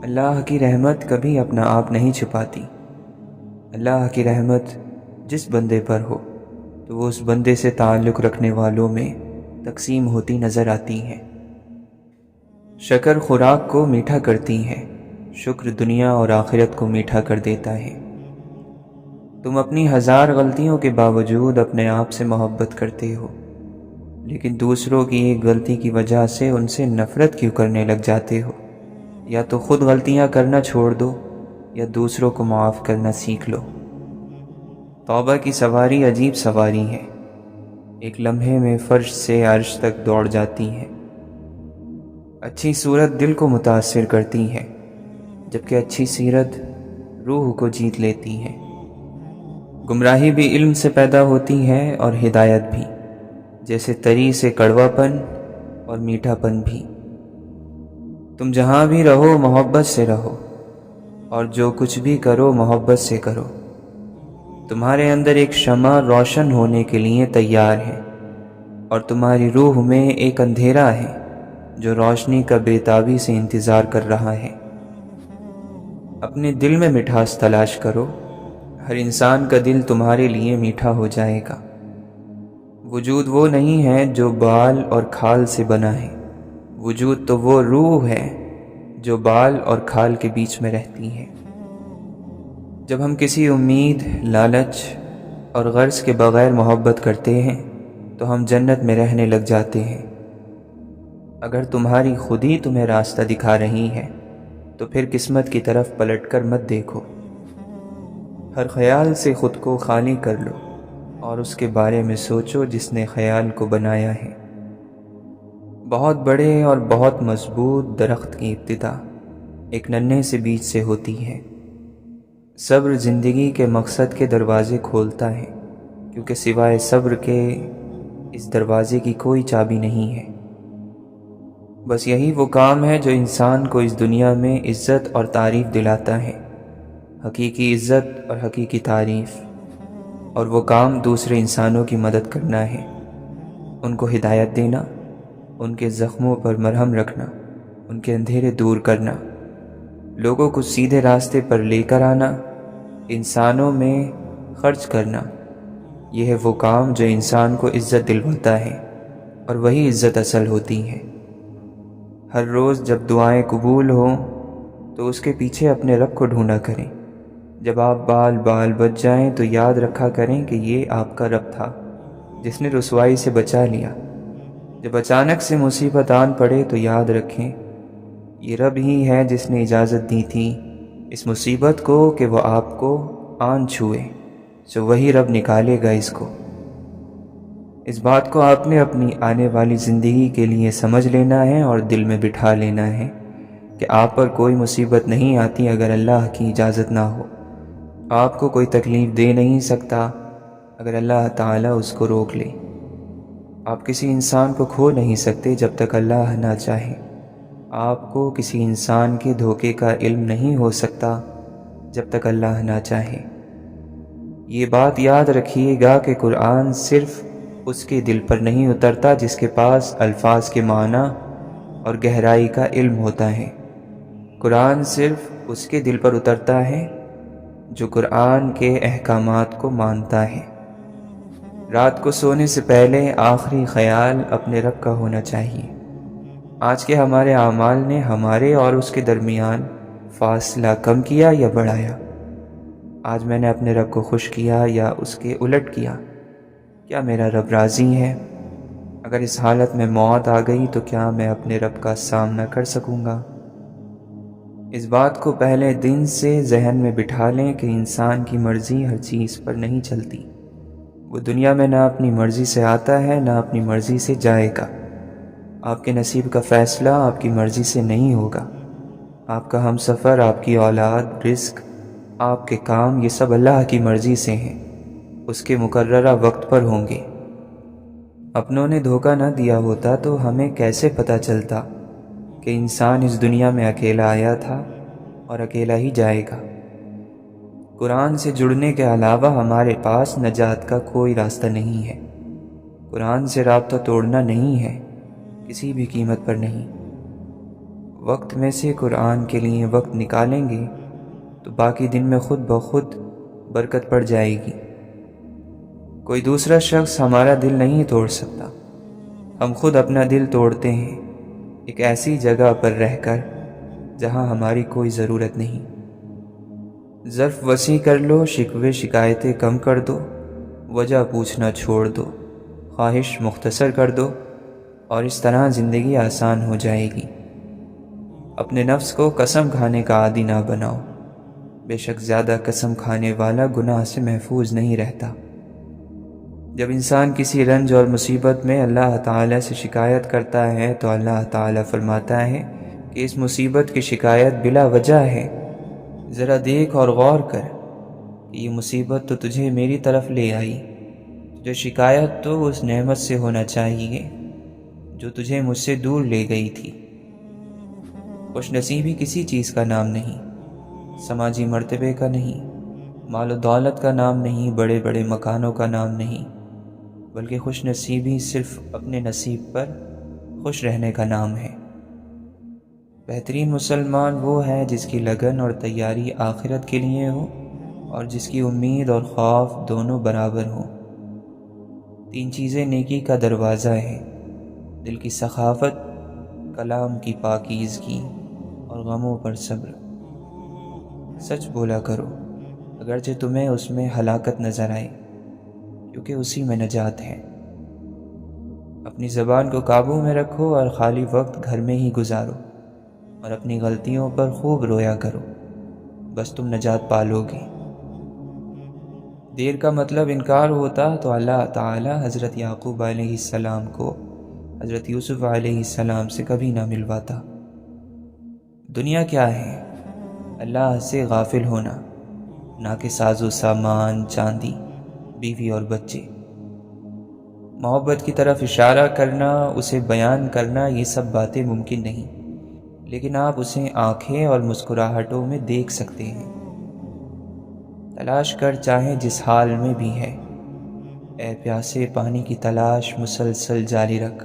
اللہ کی رحمت کبھی اپنا آپ نہیں چھپاتی۔ اللہ کی رحمت جس بندے پر ہو تو وہ اس بندے سے تعلق رکھنے والوں میں تقسیم ہوتی نظر آتی ہیں۔ شکر خوراک کو میٹھا کرتی ہے، شکر دنیا اور آخرت کو میٹھا کر دیتا ہے۔ تم اپنی ہزار غلطیوں کے باوجود اپنے آپ سے محبت کرتے ہو، لیکن دوسروں کی ایک غلطی کی وجہ سے ان سے نفرت کیوں کرنے لگ جاتے ہو؟ یا تو خود غلطیاں کرنا چھوڑ دو یا دوسروں کو معاف کرنا سیکھ لو۔ توبہ کی سواری عجیب سواری ہے، ایک لمحے میں فرش سے عرش تک دوڑ جاتی ہے۔ اچھی صورت دل کو متاثر کرتی ہے، جبکہ اچھی سیرت روح کو جیت لیتی ہے۔ گمراہی بھی علم سے پیدا ہوتی ہے اور ہدایت بھی، جیسے تری سے کڑوا پن اور میٹھا پن بھی۔ تم جہاں بھی رہو محبت سے رہو، اور جو کچھ بھی کرو محبت سے کرو۔ تمہارے اندر ایک شمع روشن ہونے کے لیے تیار ہے، اور تمہاری روح میں ایک اندھیرا ہے جو روشنی کا بے تابی سے انتظار کر رہا ہے۔ اپنے دل میں مٹھاس تلاش کرو، ہر انسان کا دل تمہارے لیے میٹھا ہو جائے گا۔ وجود وہ نہیں ہے جو بال اور کھال سے بنا ہے، وجود تو وہ روح ہے جو بال اور کھال کے بیچ میں رہتی ہے۔ جب ہم کسی امید، لالچ اور غرض کے بغیر محبت کرتے ہیں تو ہم جنت میں رہنے لگ جاتے ہیں۔ اگر تمہاری خودی تمہیں راستہ دکھا رہی ہے تو پھر قسمت کی طرف پلٹ کر مت دیکھو۔ ہر خیال سے خود کو خالی کر لو اور اس کے بارے میں سوچو جس نے خیال کو بنایا ہے۔ بہت بڑے اور بہت مضبوط درخت کی ابتدا ایک ننھے سے بیج سے ہوتی ہے۔ صبر زندگی کے مقصد کے دروازے کھولتا ہے، کیونکہ سوائے صبر کے اس دروازے کی کوئی چابی نہیں ہے۔ بس یہی وہ کام ہے جو انسان کو اس دنیا میں عزت اور تعریف دلاتا ہے، حقیقی عزت اور حقیقی تعریف۔ اور وہ کام دوسرے انسانوں کی مدد کرنا ہے، ان کو ہدایت دینا، ان کے زخموں پر مرہم رکھنا، ان کے اندھیرے دور کرنا، لوگوں کو سیدھے راستے پر لے کر آنا، انسانوں میں خرچ کرنا۔ یہ ہے وہ کام جو انسان کو عزت دلواتا ہے، اور وہی عزت اصل ہوتی ہے۔ ہر روز جب دعائیں قبول ہوں تو اس کے پیچھے اپنے رب کو ڈھونڈا کریں۔ جب آپ بال بال بچ جائیں تو یاد رکھا کریں کہ یہ آپ کا رب تھا جس نے رسوائی سے بچا لیا۔ جب اچانک سے مصیبت آن پڑے تو یاد رکھیں یہ رب ہی ہے جس نے اجازت دی تھی اس مصیبت کو کہ وہ آپ کو آن چھوئے، سو وہی رب نکالے گا اس کو۔ اس بات کو آپ نے اپنی آنے والی زندگی کے لیے سمجھ لینا ہے اور دل میں بٹھا لینا ہے کہ آپ پر کوئی مصیبت نہیں آتی اگر اللہ کی اجازت نہ ہو۔ آپ کو کوئی تکلیف دے نہیں سکتا اگر اللہ تعالیٰ اس کو روک لے۔ آپ کسی انسان کو کھو نہیں سکتے جب تک اللہ نہ چاہے۔ آپ کو کسی انسان کے دھوکے کا علم نہیں ہو سکتا جب تک اللہ نہ چاہے۔ یہ بات یاد رکھیے گا کہ قرآن صرف اس کے دل پر نہیں اترتا جس کے پاس الفاظ کے معنی اور گہرائی کا علم ہوتا ہے۔ قرآن صرف اس کے دل پر اترتا ہے جو قرآن کے احکامات کو مانتا ہے۔ رات کو سونے سے پہلے آخری خیال اپنے رب کا ہونا چاہیے۔ آج کے ہمارے اعمال نے ہمارے اور اس کے درمیان فاصلہ کم کیا یا بڑھایا؟ آج میں نے اپنے رب کو خوش کیا یا اس کے الٹ کیا؟ کیا میرا رب راضی ہے؟ اگر اس حالت میں موت آ گئی تو کیا میں اپنے رب کا سامنا کر سکوں گا؟ اس بات کو پہلے دن سے ذہن میں بٹھا لیں کہ انسان کی مرضی ہر چیز پر نہیں چلتی۔ وہ دنیا میں نہ اپنی مرضی سے آتا ہے نہ اپنی مرضی سے جائے گا۔ آپ کے نصیب کا فیصلہ آپ کی مرضی سے نہیں ہوگا۔ آپ کا ہم سفر، آپ کی اولاد، رزق، آپ کے کام، یہ سب اللہ کی مرضی سے ہیں، اس کے مقررہ وقت پر ہوں گے۔ اپنوں نے دھوکہ نہ دیا ہوتا تو ہمیں کیسے پتہ چلتا کہ انسان اس دنیا میں اکیلا آیا تھا اور اکیلا ہی جائے گا۔ قرآن سے جڑنے کے علاوہ ہمارے پاس نجات کا کوئی راستہ نہیں ہے۔ قرآن سے رابطہ توڑنا نہیں ہے، کسی بھی قیمت پر نہیں۔ وقت میں سے قرآن کے لیے وقت نکالیں گے تو باقی دن میں خود بخود برکت پڑ جائے گی۔ کوئی دوسرا شخص ہمارا دل نہیں توڑ سکتا، ہم خود اپنا دل توڑتے ہیں، ایک ایسی جگہ پر رہ کر جہاں ہماری کوئی ضرورت نہیں۔ ظرف وسیع کر لو، شکوے شکایتیں کم کر دو، وجہ پوچھنا چھوڑ دو، خواہش مختصر کر دو، اور اس طرح زندگی آسان ہو جائے گی۔ اپنے نفس کو قسم کھانے کا عادی نہ بناؤ، بے شک زیادہ قسم کھانے والا گناہ سے محفوظ نہیں رہتا۔ جب انسان کسی رنج اور مصیبت میں اللہ تعالیٰ سے شکایت کرتا ہے تو اللہ تعالیٰ فرماتا ہے کہ اس مصیبت کی شکایت بلا وجہ ہے، ذرا دیکھ اور غور کر کہ یہ مصیبت تو تجھے میری طرف لے آئی، جو شکایت تو اس نعمت سے ہونا چاہیے جو تجھے مجھ سے دور لے گئی تھی۔ خوش نصیبی کسی چیز کا نام نہیں، سماجی مرتبے کا نہیں، مال و دولت کا نام نہیں، بڑے بڑے مکانوں کا نام نہیں، بلکہ خوش نصیبی صرف اپنے نصیب پر خوش رہنے کا نام ہے۔ بہترین مسلمان وہ ہے جس کی لگن اور تیاری آخرت کے لیے ہو اور جس کی امید اور خوف دونوں برابر ہوں۔ 3 چیزیں نیکی کا دروازہ ہے: دل کی سخاوت، کلام کی پاکیزگی اور غموں پر صبر۔ سچ بولا کرو اگرچہ تمہیں اس میں ہلاکت نظر آئے، کیونکہ اسی میں نجات ہے۔ اپنی زبان کو قابو میں رکھو اور خالی وقت گھر میں ہی گزارو، اور اپنی غلطیوں پر خوب رویا کرو، بس تم نجات پالو گے۔ دیر کا مطلب انکار ہوتا تو اللہ تعالی حضرت یعقوب علیہ السلام کو حضرت یوسف علیہ السلام سے کبھی نہ ملواتا۔ دنیا کیا ہے؟ اللہ سے غافل ہونا، نہ کہ ساز و سامان، چاندی، بیوی اور بچے۔ محبت کی طرف اشارہ کرنا، اسے بیان کرنا، یہ سب باتیں ممکن نہیں، لیکن آپ اسے آنکھیں اور مسکراہٹوں میں دیکھ سکتے ہیں۔ تلاش کر چاہے جس حال میں بھی ہے، اے پیاسے پانی کی تلاش مسلسل جاری رکھ،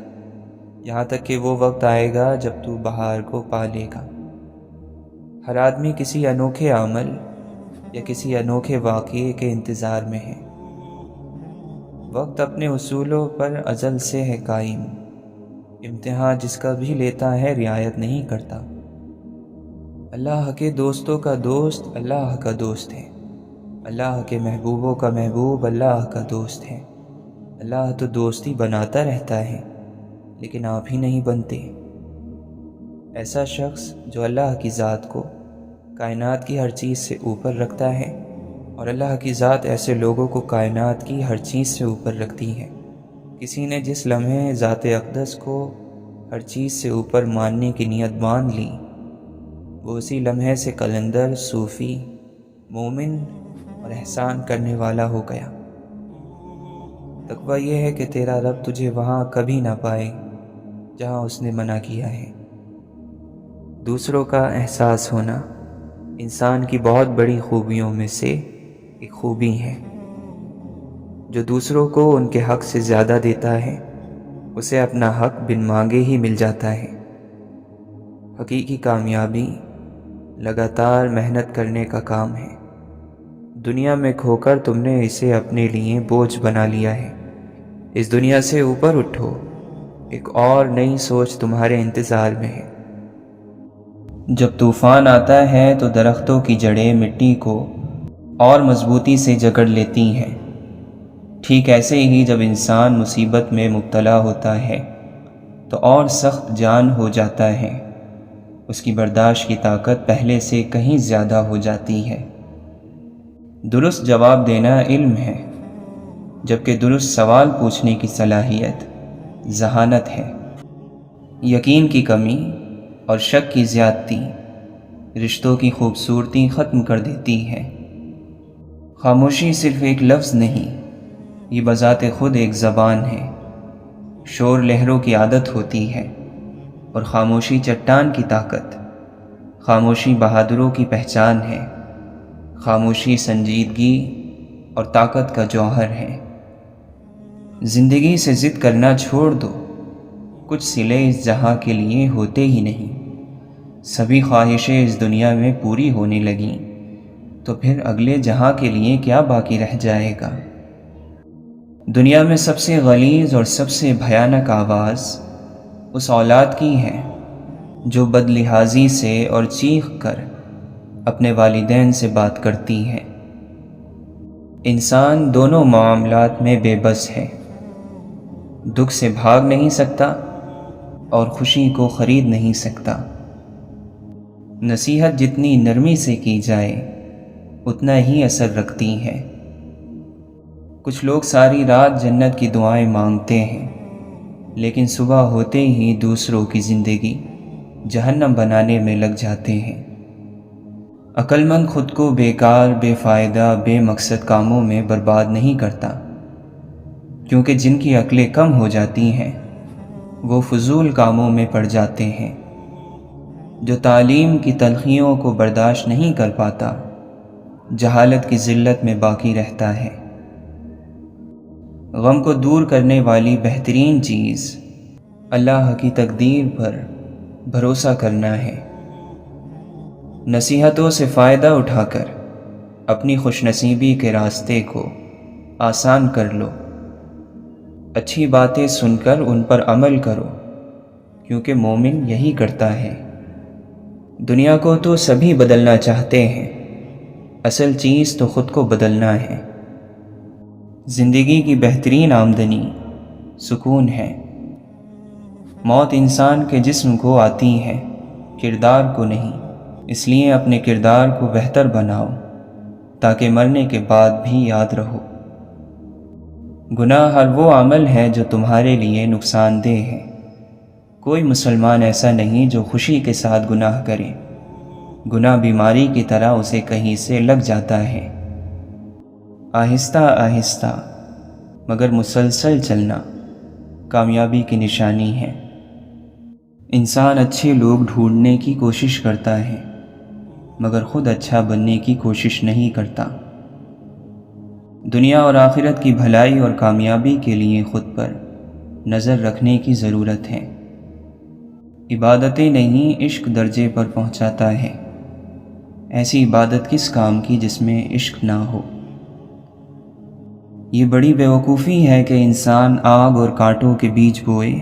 یہاں تک کہ وہ وقت آئے گا جب تو بہار کو پا لے گا۔ ہر آدمی کسی انوکھے عمل یا کسی انوکھے واقعے کے انتظار میں ہے۔ وقت اپنے اصولوں پر ازل سے ہے قائم، امتحان جس کا بھی لیتا ہے رعایت نہیں کرتا۔ اللہ کے دوستوں کا دوست اللہ کا دوست ہے، اللہ کے محبوبوں کا محبوب اللہ کا دوست ہے۔ اللہ تو دوستی بناتا رہتا ہے، لیکن آپ ہی نہیں بنتے۔ ایسا شخص جو اللہ کی ذات کو کائنات کی ہر چیز سے اوپر رکھتا ہے، اور اللہ کی ذات ایسے لوگوں کو کائنات کی ہر چیز سے اوپر رکھتی ہے۔ کسی نے جس لمحے ذات اقدس کو ہر چیز سے اوپر ماننے کی نیت باندھ لی، وہ اسی لمحے سے قلندر، صوفی، مومن اور احسان کرنے والا ہو گیا۔ تقویٰ یہ ہے کہ تیرا رب تجھے وہاں کبھی نہ پائے جہاں اس نے منع کیا ہے۔ دوسروں کا احساس ہونا انسان کی بہت بڑی خوبیوں میں سے ایک خوبی ہے۔ جو دوسروں کو ان کے حق سے زیادہ دیتا ہے، اسے اپنا حق بن مانگے ہی مل جاتا ہے۔ حقیقی کامیابی لگاتار محنت کرنے کا کام ہے۔ دنیا میں کھو کر تم نے اسے اپنے لیے بوجھ بنا لیا ہے۔ اس دنیا سے اوپر اٹھو، ایک اور نئی سوچ تمہارے انتظار میں ہے۔ جب طوفان آتا ہے تو درختوں کی جڑیں مٹی کو اور مضبوطی سے جکڑ لیتی ہیں۔ ٹھیک ایسے ہی جب انسان مصیبت میں مبتلا ہوتا ہے تو اور سخت جان ہو جاتا ہے، اس کی برداشت کی طاقت پہلے سے کہیں زیادہ ہو جاتی ہے۔ درست جواب دینا علم ہے، جبکہ درست سوال پوچھنے کی صلاحیت ذہانت ہے۔ یقین کی کمی اور شک کی زیادتی رشتوں کی خوبصورتی ختم کر دیتی ہے۔ خاموشی صرف ایک لفظ نہیں، یہ بذات خود ایک زبان ہے۔ شور لہروں کی عادت ہوتی ہے اور خاموشی چٹان کی طاقت۔ خاموشی بہادروں کی پہچان ہے، خاموشی سنجیدگی اور طاقت کا جوہر ہے۔ زندگی سے ضد کرنا چھوڑ دو، کچھ صلے اس جہاں کے لیے ہوتے ہی نہیں۔ سبھی خواہشیں اس دنیا میں پوری ہونے لگیں تو پھر اگلے جہاں کے لیے کیا باقی رہ جائے گا؟ دنیا میں سب سے غلیظ اور سب سے بھیانک آواز اس اولاد کی ہے جو بد لحاظی سے اور چیخ کر اپنے والدین سے بات کرتی ہے۔ انسان دونوں معاملات میں بے بس ہے، دکھ سے بھاگ نہیں سکتا اور خوشی کو خرید نہیں سکتا۔ نصیحت جتنی نرمی سے کی جائے اتنا ہی اثر رکھتی ہے۔ کچھ لوگ ساری رات جنت کی دعائیں مانگتے ہیں لیکن صبح ہوتے ہی دوسروں کی زندگی جہنم بنانے میں لگ جاتے ہیں۔ عقل مند خود کو بیکار، بے فائدہ، بے مقصد کاموں میں برباد نہیں کرتا، کیونکہ جن کی عقلیں کم ہو جاتی ہیں وہ فضول کاموں میں پڑ جاتے ہیں۔ جو تعلیم کی تلخیوں کو برداشت نہیں کر پاتا جہالت کی ذلت میں باقی رہتا ہے۔ غم کو دور کرنے والی بہترین چیز اللہ کی تقدیر پر بھروسہ کرنا ہے۔ نصیحتوں سے فائدہ اٹھا کر اپنی خوش نصیبی کے راستے کو آسان کر لو۔ اچھی باتیں سن کر ان پر عمل کرو، کیونکہ مومن یہی کرتا ہے۔ دنیا کو تو سبھی بدلنا چاہتے ہیں، اصل چیز تو خود کو بدلنا ہے۔ زندگی کی بہترین آمدنی سکون ہے۔ موت انسان کے جسم کو آتی ہے، کردار کو نہیں، اس لیے اپنے کردار کو بہتر بناؤ تاکہ مرنے کے بعد بھی یاد رہو۔ گناہ ہر وہ عمل ہے جو تمہارے لیے نقصان دہ ہے۔ کوئی مسلمان ایسا نہیں جو خوشی کے ساتھ گناہ کرے۔ گناہ بیماری کی طرح اسے کہیں سے لگ جاتا ہے۔ آہستہ آہستہ مگر مسلسل چلنا کامیابی کی نشانی ہے۔ انسان اچھے لوگ ڈھونڈنے کی کوشش کرتا ہے مگر خود اچھا بننے کی کوشش نہیں کرتا۔ دنیا اور آخرت کی بھلائی اور کامیابی کے لیے خود پر نظر رکھنے کی ضرورت ہے۔ عبادتیں نہیں عشق درجے پر پہنچاتا ہے۔ ایسی عبادت کس کام کی جس میں عشق نہ ہو؟ یہ بڑی بیوقوفی ہے کہ انسان آگ اور کانٹوں کے بیج بوئے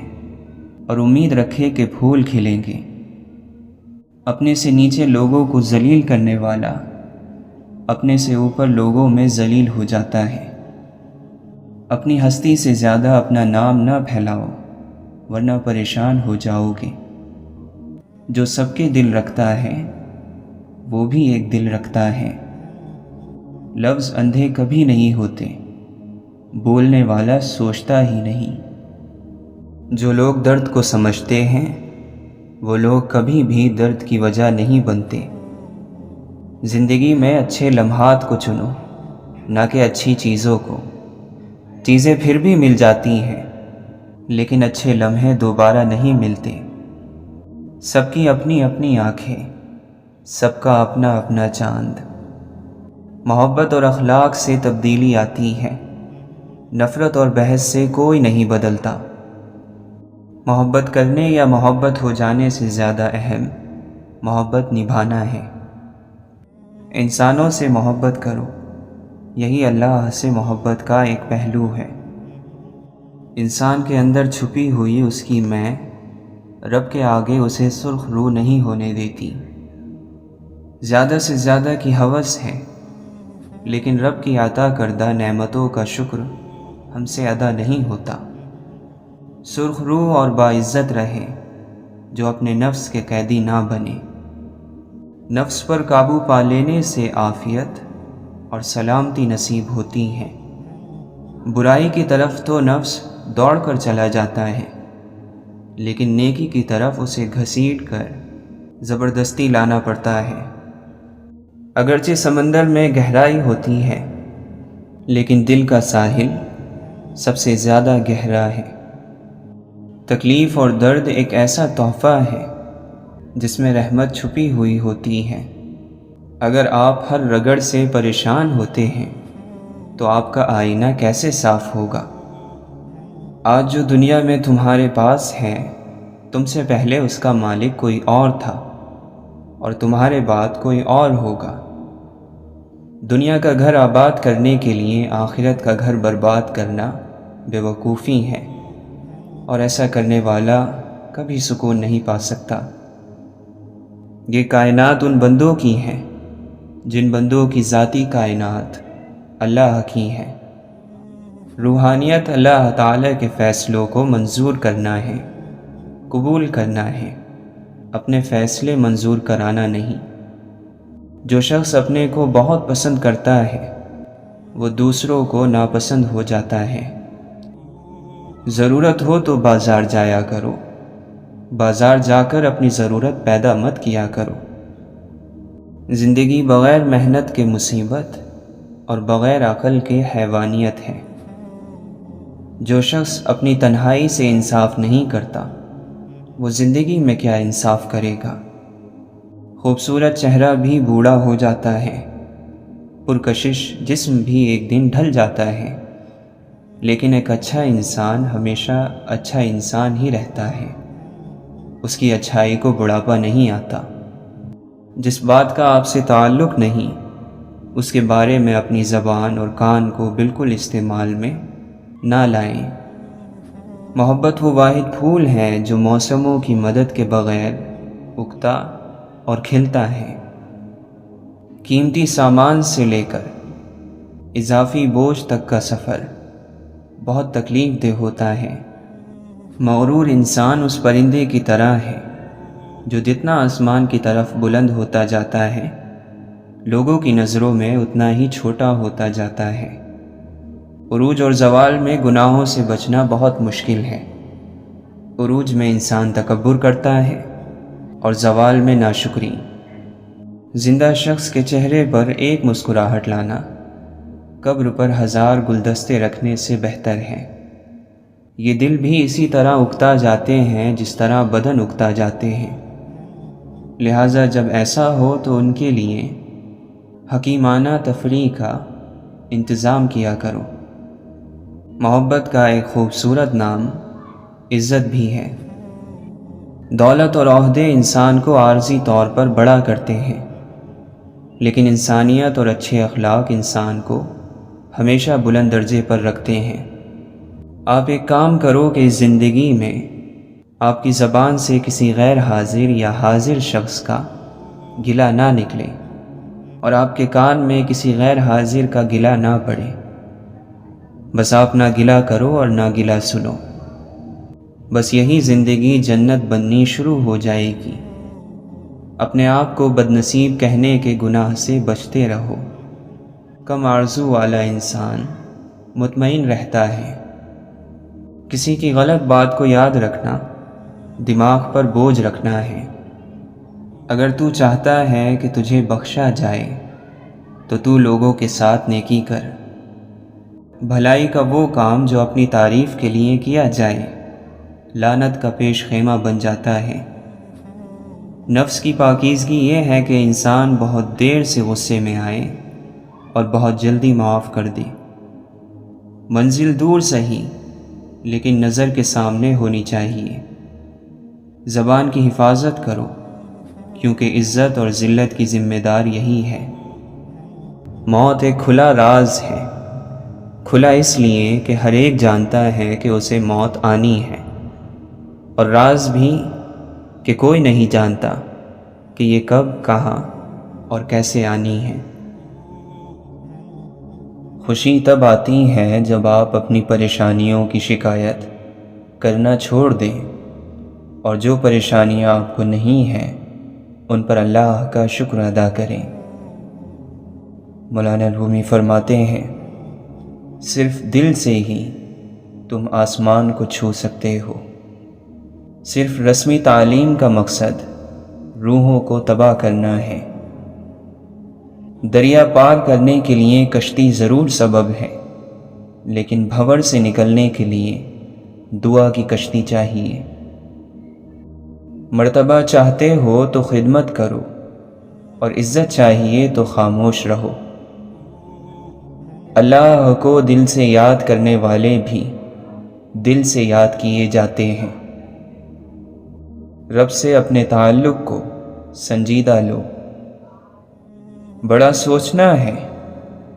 اور امید رکھے کہ پھول کھلیں گے۔ اپنے سے نیچے لوگوں کو ذلیل کرنے والا اپنے سے اوپر لوگوں میں ذلیل ہو جاتا ہے۔ اپنی ہستی سے زیادہ اپنا نام نہ پھیلاؤ ورنہ پریشان ہو جاؤ گے۔ جو سب کے دل رکھتا ہے وہ بھی ایک دل رکھتا ہے۔ لفظ اندھے کبھی نہیں ہوتے، بولنے والا سوچتا ہی نہیں۔ جو لوگ درد کو سمجھتے ہیں وہ لوگ کبھی بھی درد کی وجہ نہیں بنتے۔ زندگی میں اچھے لمحات کو چنو نہ کہ اچھی چیزوں کو۔ چیزیں پھر بھی مل جاتی ہیں لیکن اچھے لمحے دوبارہ نہیں ملتے۔ سب کی اپنی اپنی آنکھیں، سب کا اپنا اپنا چاند۔ محبت اور اخلاق سے تبدیلی آتی ہے، نفرت اور بحث سے کوئی نہیں بدلتا۔ محبت کرنے یا محبت ہو جانے سے زیادہ اہم محبت نبھانا ہے۔ انسانوں سے محبت کرو، یہی اللہ سے محبت کا ایک پہلو ہے۔ انسان کے اندر چھپی ہوئی اس کی میں رب کے آگے اسے سرخ رو نہیں ہونے دیتی۔ زیادہ سے زیادہ کی ہوس ہے لیکن رب کی عطا کردہ نعمتوں کا شکر ہم سے ادا نہیں ہوتا۔ سرخ رو اور باعزت رہے جو اپنے نفس کے قیدی نہ بنے۔ نفس پر قابو پا لینے سے عافیت اور سلامتی نصیب ہوتی ہے۔ برائی کی طرف تو نفس دوڑ کر چلا جاتا ہے لیکن نیکی کی طرف اسے گھسیٹ کر زبردستی لانا پڑتا ہے۔ اگرچہ سمندر میں گہرائی ہوتی ہے لیکن دل کا ساحل سب سے زیادہ گہرا ہے۔ تکلیف اور درد ایک ایسا تحفہ ہے جس میں رحمت چھپی ہوئی ہوتی ہے۔ اگر آپ ہر رگڑ سے پریشان ہوتے ہیں تو آپ کا آئینہ کیسے صاف ہوگا؟ آج جو دنیا میں تمہارے پاس ہے تم سے پہلے اس کا مالک کوئی اور تھا۔ اور تمہارے بعد کوئی اور ہوگا۔ دنیا کا گھر آباد کرنے کے لیے آخرت کا گھر برباد کرنا بے وقوفی ہے، اور ایسا کرنے والا کبھی سکون نہیں پا سکتا۔ یہ کائنات ان بندوں کی ہیں جن بندوں کی ذاتی کائنات اللہ کی ہے۔ روحانیت اللہ تعالیٰ کے فیصلوں کو منظور کرنا ہے، قبول کرنا ہے، اپنے فیصلے منظور کرانا نہیں۔ جو شخص اپنے کو بہت پسند کرتا ہے وہ دوسروں کو ناپسند ہو جاتا ہے۔ ضرورت ہو تو بازار جایا کرو، بازار جا کر اپنی ضرورت پیدا مت کیا کرو۔ زندگی بغیر محنت کے مصیبت اور بغیر عقل کے حیوانیت ہے۔ جو شخص اپنی تنہائی سے انصاف نہیں کرتا وہ زندگی میں کیا انصاف کرے گا؟ خوبصورت چہرہ بھی بوڑھا ہو جاتا ہے، پرکشش جسم بھی ایک دن ڈھل جاتا ہے، لیکن ایک اچھا انسان ہمیشہ اچھا انسان ہی رہتا ہے، اس کی اچھائی کو بڑھاپا نہیں آتا۔ جس بات کا آپ سے تعلق نہیں اس کے بارے میں اپنی زبان اور کان کو بالکل استعمال میں نہ لائیں۔ محبت وہ واحد پھول ہے جو موسموں کی مدد کے بغیر اگتا اور کھلتا ہے۔ قیمتی سامان سے لے کر اضافی بوجھ تک کا سفر بہت تکلیف دہ ہوتا ہے۔ مغرور انسان اس پرندے کی طرح ہے جو جتنا آسمان کی طرف بلند ہوتا جاتا ہے لوگوں کی نظروں میں اتنا ہی چھوٹا ہوتا جاتا ہے۔ عروج اور زوال میں گناہوں سے بچنا بہت مشکل ہے۔ عروج میں انسان تکبر کرتا ہے اور زوال میں ناشکری۔ زندہ شخص کے چہرے پر ایک مسکراہٹ لانا قبر پر 1000 گلدستے رکھنے سے بہتر ہے۔ یہ دل بھی اسی طرح اگتا جاتے ہیں جس طرح بدن اگتا جاتے ہیں، لہٰذا جب ایسا ہو تو ان کے لیے حکیمانہ تفریح کا انتظام کیا کرو۔ محبت کا ایک خوبصورت نام عزت بھی ہے۔ دولت اور عہدے انسان کو عارضی طور پر بڑا کرتے ہیں، لیکن انسانیت اور اچھے اخلاق انسان کو ہمیشہ بلند درجے پر رکھتے ہیں۔ آپ ایک کام کرو کہ اس زندگی میں آپ کی زبان سے کسی غیر حاضر یا حاضر شخص کا گلہ نہ نکلے، اور آپ کے کان میں کسی غیر حاضر کا گلہ نہ پڑے۔ بس آپ نہ گلہ کرو اور نہ گلہ سنو، بس یہی زندگی جنت بننی شروع ہو جائے گی۔ اپنے آپ کو بدنصیب کہنے کے گناہ سے بچتے رہو۔ کم آرزو والا انسان مطمئن رہتا ہے۔ کسی کی غلط بات کو یاد رکھنا دماغ پر بوجھ رکھنا ہے۔ اگر تو چاہتا ہے کہ تجھے بخشا جائے تو تو لوگوں کے ساتھ نیکی کر۔ بھلائی کا وہ کام جو اپنی تعریف کے لیے کیا جائے لعنت کا پیش خیمہ بن جاتا ہے۔ نفس کی پاکیزگی یہ ہے کہ انسان بہت دیر سے غصے میں آئے اور بہت جلدی معاف کر دے۔ منزل دور سہی لیکن نظر کے سامنے ہونی چاہیے۔ زبان کی حفاظت کرو کیونکہ عزت اور ذلت کی ذمہ دار یہی ہے۔ موت ایک کھلا راز ہے، کھلا اس لیے کہ ہر ایک جانتا ہے کہ اسے موت آنی ہے، اور راز بھی کہ کوئی نہیں جانتا کہ یہ کب، کہاں اور کیسے آنی ہے۔ خوشی تب آتی ہے جب آپ اپنی پریشانیوں کی شکایت کرنا چھوڑ دیں اور جو پریشانیاں آپ کو نہیں ہیں ان پر اللہ کا شکر ادا کریں۔ مولانا رومی فرماتے ہیں، صرف دل سے ہی تم آسمان کو چھو سکتے ہو۔ صرف رسمی تعلیم کا مقصد روحوں کو تباہ کرنا ہے۔ دریا پار کرنے کے لیے کشتی ضرور سبب ہے، لیکن بھنور سے نکلنے کے لیے دعا کی کشتی چاہیے۔ مرتبہ چاہتے ہو تو خدمت کرو، اور عزت چاہیے تو خاموش رہو۔ اللہ کو دل سے یاد کرنے والے بھی دل سے یاد کیے جاتے ہیں۔ رب سے اپنے تعلق کو سنجیدہ لو۔ بڑا سوچنا ہے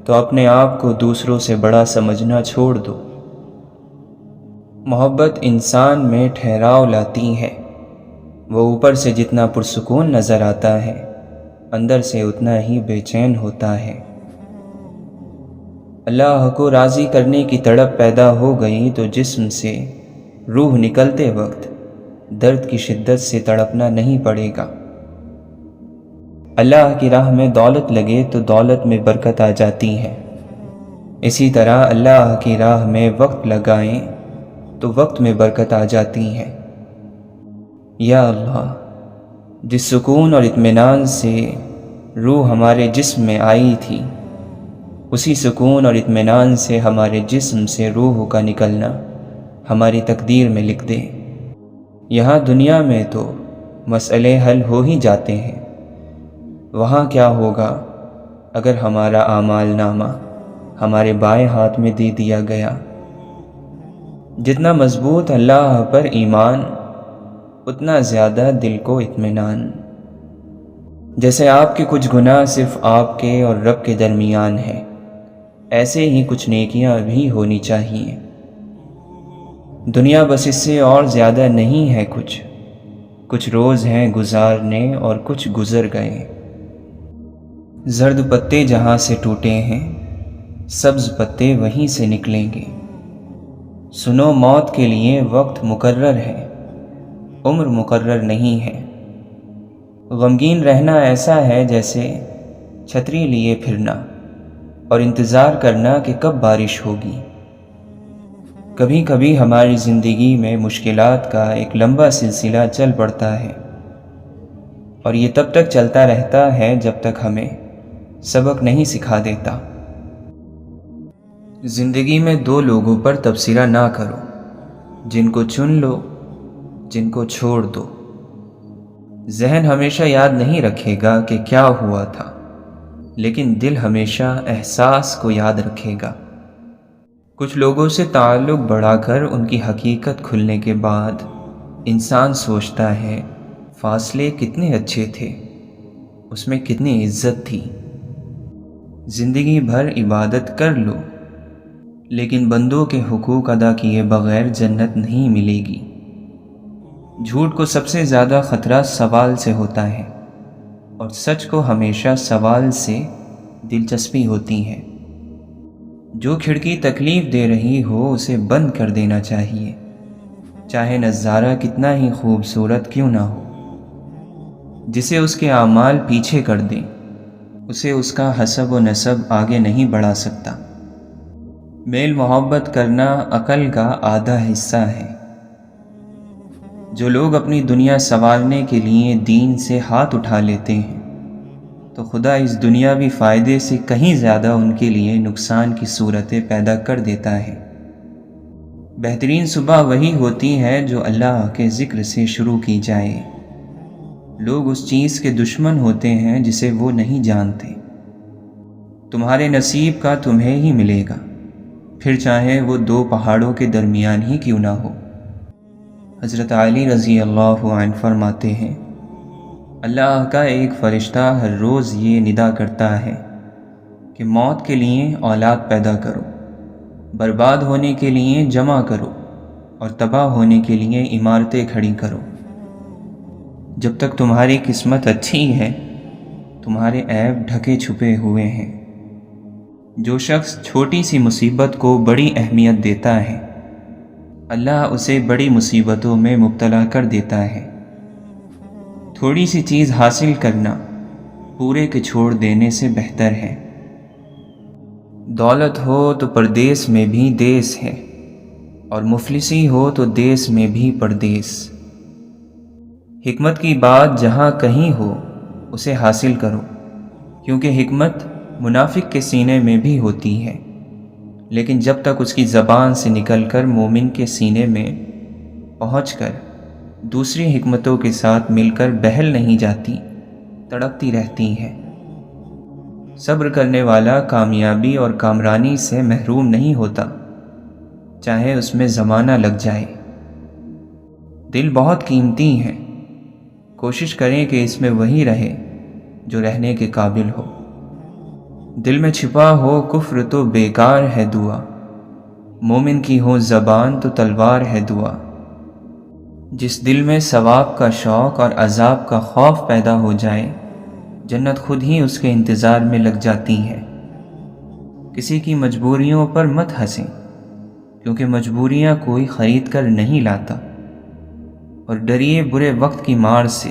تو اپنے آپ کو دوسروں سے بڑا سمجھنا چھوڑ دو۔ محبت انسان میں ٹھہراؤ لاتی ہے، وہ اوپر سے جتنا پرسکون نظر آتا ہے اندر سے اتنا ہی بے چین ہوتا ہے۔ اللہ کو راضی کرنے کی تڑپ پیدا ہو گئی تو جسم سے روح نکلتے وقت درد کی شدت سے تڑپنا نہیں پڑے گا۔ اللہ کی راہ میں دولت لگے تو دولت میں برکت آ جاتی ہے، اسی طرح اللہ کی راہ میں وقت لگائیں تو وقت میں برکت آ جاتی ہے۔ یا اللہ، جس سکون اور اطمینان سے روح ہمارے جسم میں آئی تھی، اسی سکون اور اطمینان سے ہمارے جسم سے روح کا نکلنا ہماری تقدیر میں لکھ دے۔ یہاں دنیا میں تو مسئلے حل ہو ہی جاتے ہیں، وہاں کیا ہوگا اگر ہمارا اعمال نامہ ہمارے بائیں ہاتھ میں دے دیا گیا؟ جتنا مضبوط اللہ پر ایمان اتنا زیادہ دل کو اطمینان۔ جیسے آپ کے کچھ گناہ صرف آپ کے اور رب کے درمیان ہیں، ایسے ہی کچھ نیکیاں بھی ہونی چاہیے۔ دنیا بس اس سے اور زیادہ نہیں ہے، کچھ روز ہیں گزارنے اور کچھ گزر گئے۔ زرد پتے جہاں سے ٹوٹے ہیں سبز پتے وہیں سے نکلیں گے۔ سنو، موت کے لیے وقت مقرر ہے، عمر مقرر نہیں ہے۔ غمگین رہنا ایسا ہے جیسے چھتری لیے پھرنا اور انتظار کرنا کہ کب بارش ہوگی۔ کبھی کبھی ہماری زندگی میں مشکلات کا ایک لمبا سلسلہ چل پڑتا ہے، اور یہ تب تک چلتا رہتا ہے جب تک ہمیں سبق نہیں سکھا دیتا۔ زندگی میں دو لوگوں پر تبصرہ نہ کرو، جن کو چن لو، جن کو چھوڑ دو۔ ذہن ہمیشہ یاد نہیں رکھے گا کہ کیا ہوا تھا، لیکن دل ہمیشہ احساس کو یاد رکھے گا۔ کچھ لوگوں سے تعلق بڑھا کر ان کی حقیقت کھلنے کے بعد انسان سوچتا ہے فاصلے کتنے اچھے تھے، اس میں کتنی عزت تھی۔ زندگی بھر عبادت کر لو، لیکن بندوں کے حقوق ادا کیے بغیر جنت نہیں ملے گی۔ جھوٹ کو سب سے زیادہ خطرہ سوال سے ہوتا ہے، اور سچ کو ہمیشہ سوال سے دلچسپی ہوتی ہے۔ جو کھڑکی تکلیف دے رہی ہو اسے بند کر دینا چاہیے، چاہے نظارہ کتنا ہی خوبصورت کیوں نہ ہو۔ جسے اس کے اعمال پیچھے کر دیں اسے اس کا حسب و نسب آگے نہیں بڑھا سکتا۔ میل محبت کرنا عقل کا آدھا حصہ ہے۔ جو لوگ اپنی دنیا سنوارنے کے لیے دین سے ہاتھ اٹھا لیتے ہیں تو خدا اس دنیاوی فائدے سے کہیں زیادہ ان کے لیے نقصان کی صورتیں پیدا کر دیتا ہے۔ بہترین صبح وہی ہوتی ہے جو اللہ کے ذکر سے شروع کی جائے۔ لوگ اس چیز کے دشمن ہوتے ہیں جسے وہ نہیں جانتے۔ تمہارے نصیب کا تمہیں ہی ملے گا، پھر چاہے وہ دو پہاڑوں کے درمیان ہی کیوں نہ ہو۔ حضرت علی رضی اللہ عنہ فرماتے ہیں، اللہ کا ایک فرشتہ ہر روز یہ ندا کرتا ہے کہ موت کے لیے اولاد پیدا کرو، برباد ہونے کے لیے جمع کرو، اور تباہ ہونے کے لیے عمارتیں کھڑی کرو۔ جب تک تمہاری قسمت اچھی ہے تمہارے عیب ڈھکے چھپے ہوئے ہیں۔ جو شخص چھوٹی سی مصیبت کو بڑی اہمیت دیتا ہے اللہ اسے بڑی مصیبتوں میں مبتلا کر دیتا ہے۔ تھوڑی سی چیز حاصل کرنا پورے کے چھوڑ دینے سے بہتر ہے۔ دولت ہو تو پردیس میں بھی دیس ہے، اور مفلسی ہو تو دیس میں بھی پردیس۔ حکمت کی بات جہاں کہیں ہو اسے حاصل کرو، کیونکہ حکمت منافق کے سینے میں بھی ہوتی ہے، لیکن جب تک اس کی زبان سے نکل کر مومن کے سینے میں پہنچ کر دوسری حکمتوں کے ساتھ مل کر بہل نہیں جاتی، تڑپتی رہتی ہے۔ صبر کرنے والا کامیابی اور کامرانی سے محروم نہیں ہوتا، چاہے اس میں زمانہ لگ جائے۔ دل بہت قیمتی ہے، کوشش کریں کہ اس میں وہی رہے جو رہنے کے قابل ہو۔ دل میں چھپا ہو کفر تو بیکار ہے دعا، مومن کی ہو زبان تو تلوار ہے دعا۔ جس دل میں ثواب کا شوق اور عذاب کا خوف پیدا ہو جائے، جنت خود ہی اس کے انتظار میں لگ جاتی ہے۔ کسی کی مجبوریوں پر مت ہنسیں، کیونکہ مجبوریاں کوئی خرید کر نہیں لاتا، اور ڈریے برے وقت کی مار سے،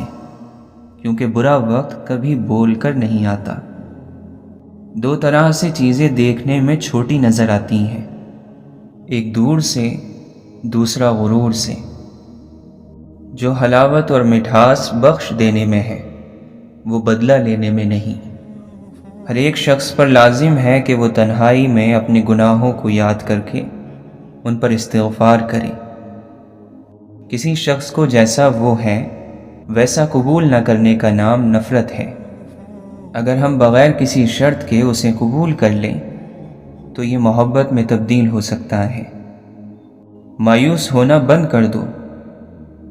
کیونکہ برا وقت کبھی بول کر نہیں آتا۔ دو طرح سے چیزیں دیکھنے میں چھوٹی نظر آتی ہیں، ایک دور سے، دوسرا غرور سے۔ جو حلاوت اور مٹھاس بخش دینے میں ہے، وہ بدلہ لینے میں نہیں۔ ہر ایک شخص پر لازم ہے کہ وہ تنہائی میں اپنے گناہوں کو یاد کر کے ان پر استغفار کرے۔ کسی شخص کو جیسا وہ ہے ویسا قبول نہ کرنے کا نام نفرت ہے۔ اگر ہم بغیر کسی شرط کے اسے قبول کر لیں تو یہ محبت میں تبدیل ہو سکتا ہے۔ مایوس ہونا بند کر دو،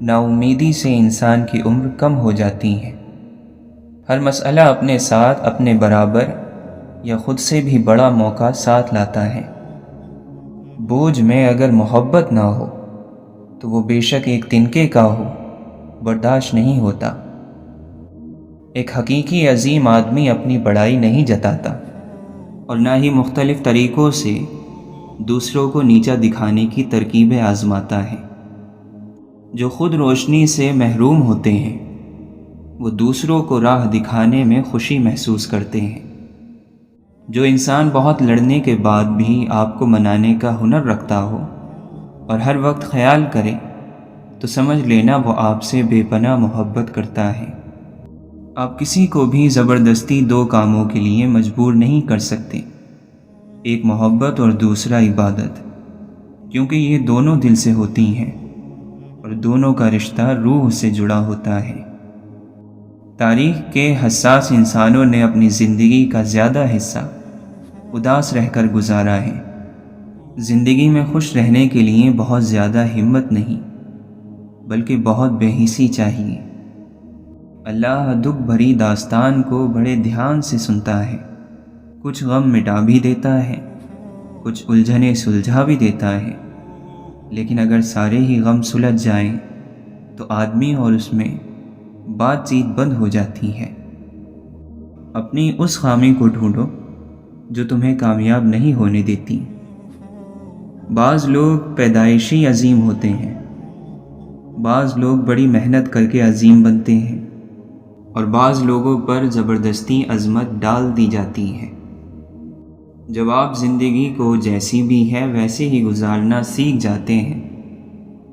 نا امیدی سے انسان کی عمر کم ہو جاتی ہے۔ ہر مسئلہ اپنے ساتھ اپنے برابر یا خود سے بھی بڑا موقع ساتھ لاتا ہے۔ بوجھ میں اگر محبت نہ ہو تو وہ بے شک ایک تنکے کا ہو، برداشت نہیں ہوتا۔ ایک حقیقی عظیم آدمی اپنی بڑائی نہیں جتاتا، اور نہ ہی مختلف طریقوں سے دوسروں کو نیچا دکھانے کی ترکیبیں آزماتا ہے۔ جو خود روشنی سے محروم ہوتے ہیں، وہ دوسروں کو راہ دکھانے میں خوشی محسوس کرتے ہیں۔ جو انسان بہت لڑنے کے بعد بھی آپ کو منانے کا ہنر رکھتا ہو اور ہر وقت خیال کرے، تو سمجھ لینا وہ آپ سے بے پناہ محبت کرتا ہے۔ آپ کسی کو بھی زبردستی دو کاموں کے لیے مجبور نہیں کر سکتے، ایک محبت اور دوسرا عبادت، کیونکہ یہ دونوں دل سے ہوتی ہیں اور دونوں کا رشتہ روح سے جڑا ہوتا ہے۔ تاریخ کے حساس انسانوں نے اپنی زندگی کا زیادہ حصہ اداس رہ کر گزارا ہے۔ زندگی میں خوش رہنے کے لیے بہت زیادہ ہمت نہیں، بلکہ بہت بے حسی چاہیے۔ اللہ دکھ بھری داستان کو بڑے دھیان سے سنتا ہے، کچھ غم مٹا بھی دیتا ہے، کچھ الجھنیں سلجھا بھی دیتا ہے، لیکن اگر سارے ہی غم سلجھ جائیں تو آدمی اور اس میں بات چیت بند ہو جاتی ہے۔ اپنی اس خامی کو ڈھونڈو جو تمہیں کامیاب نہیں ہونے دیتی۔ بعض لوگ پیدائشی عظیم ہوتے ہیں، بعض لوگ بڑی محنت کر کے عظیم بنتے ہیں، اور بعض لوگوں پر زبردستی عظمت ڈال دی جاتی ہے۔ جب آپ زندگی کو جیسی بھی ہے ویسے ہی گزارنا سیکھ جاتے ہیں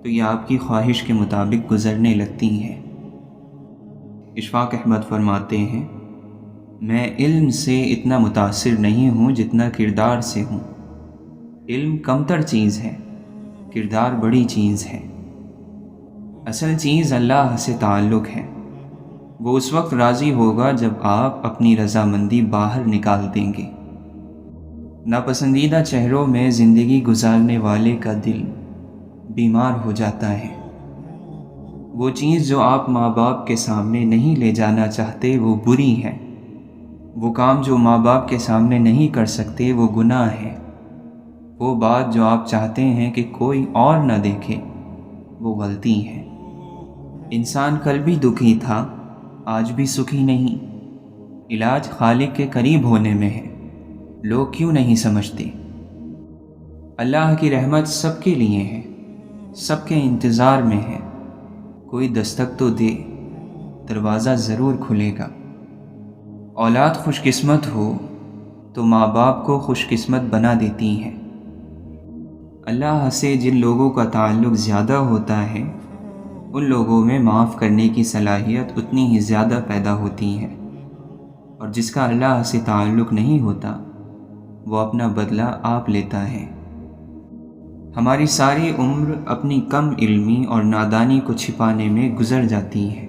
تو یہ آپ کی خواہش کے مطابق گزرنے لگتی ہیں۔ اشفاق احمد فرماتے ہیں، میں علم سے اتنا متاثر نہیں ہوں جتنا کردار سے ہوں۔ علم کمتر چیز ہے، کردار بڑی چیز ہے۔ اصل چیز اللہ سے تعلق ہے۔ وہ اس وقت راضی ہوگا جب آپ اپنی رضامندی باہر نکال دیں گے۔ ناپسندیدہ چہروں میں زندگی گزارنے والے کا دل بیمار ہو جاتا ہے۔ وہ چیز جو آپ ماں باپ کے سامنے نہیں لے جانا چاہتے وہ بری ہے، وہ کام جو ماں باپ کے سامنے نہیں کر سکتے وہ گناہ ہے، وہ بات جو آپ چاہتے ہیں کہ کوئی اور نہ دیکھے وہ غلطی ہے۔ انسان کل بھی دکھی تھا، آج بھی سکھی نہیں۔ علاج خالق کے قریب ہونے میں ہے، لوگ کیوں نہیں سمجھتے؟ اللہ کی رحمت سب کے لیے ہے، سب کے انتظار میں ہے۔ کوئی دستک تو دے، دروازہ ضرور کھلے گا۔ اولاد خوش قسمت ہو تو ماں باپ کو خوش قسمت بنا دیتی ہے۔ اللہ سے جن لوگوں کا تعلق زیادہ ہوتا ہے ان لوگوں میں معاف کرنے کی صلاحیت اتنی ہی زیادہ پیدا ہوتی ہے، اور جس کا اللہ سے تعلق نہیں ہوتا وہ اپنا بدلہ آپ لیتا ہے۔ ہماری ساری عمر اپنی کم علمی اور نادانی کو چھپانے میں گزر جاتی ہے۔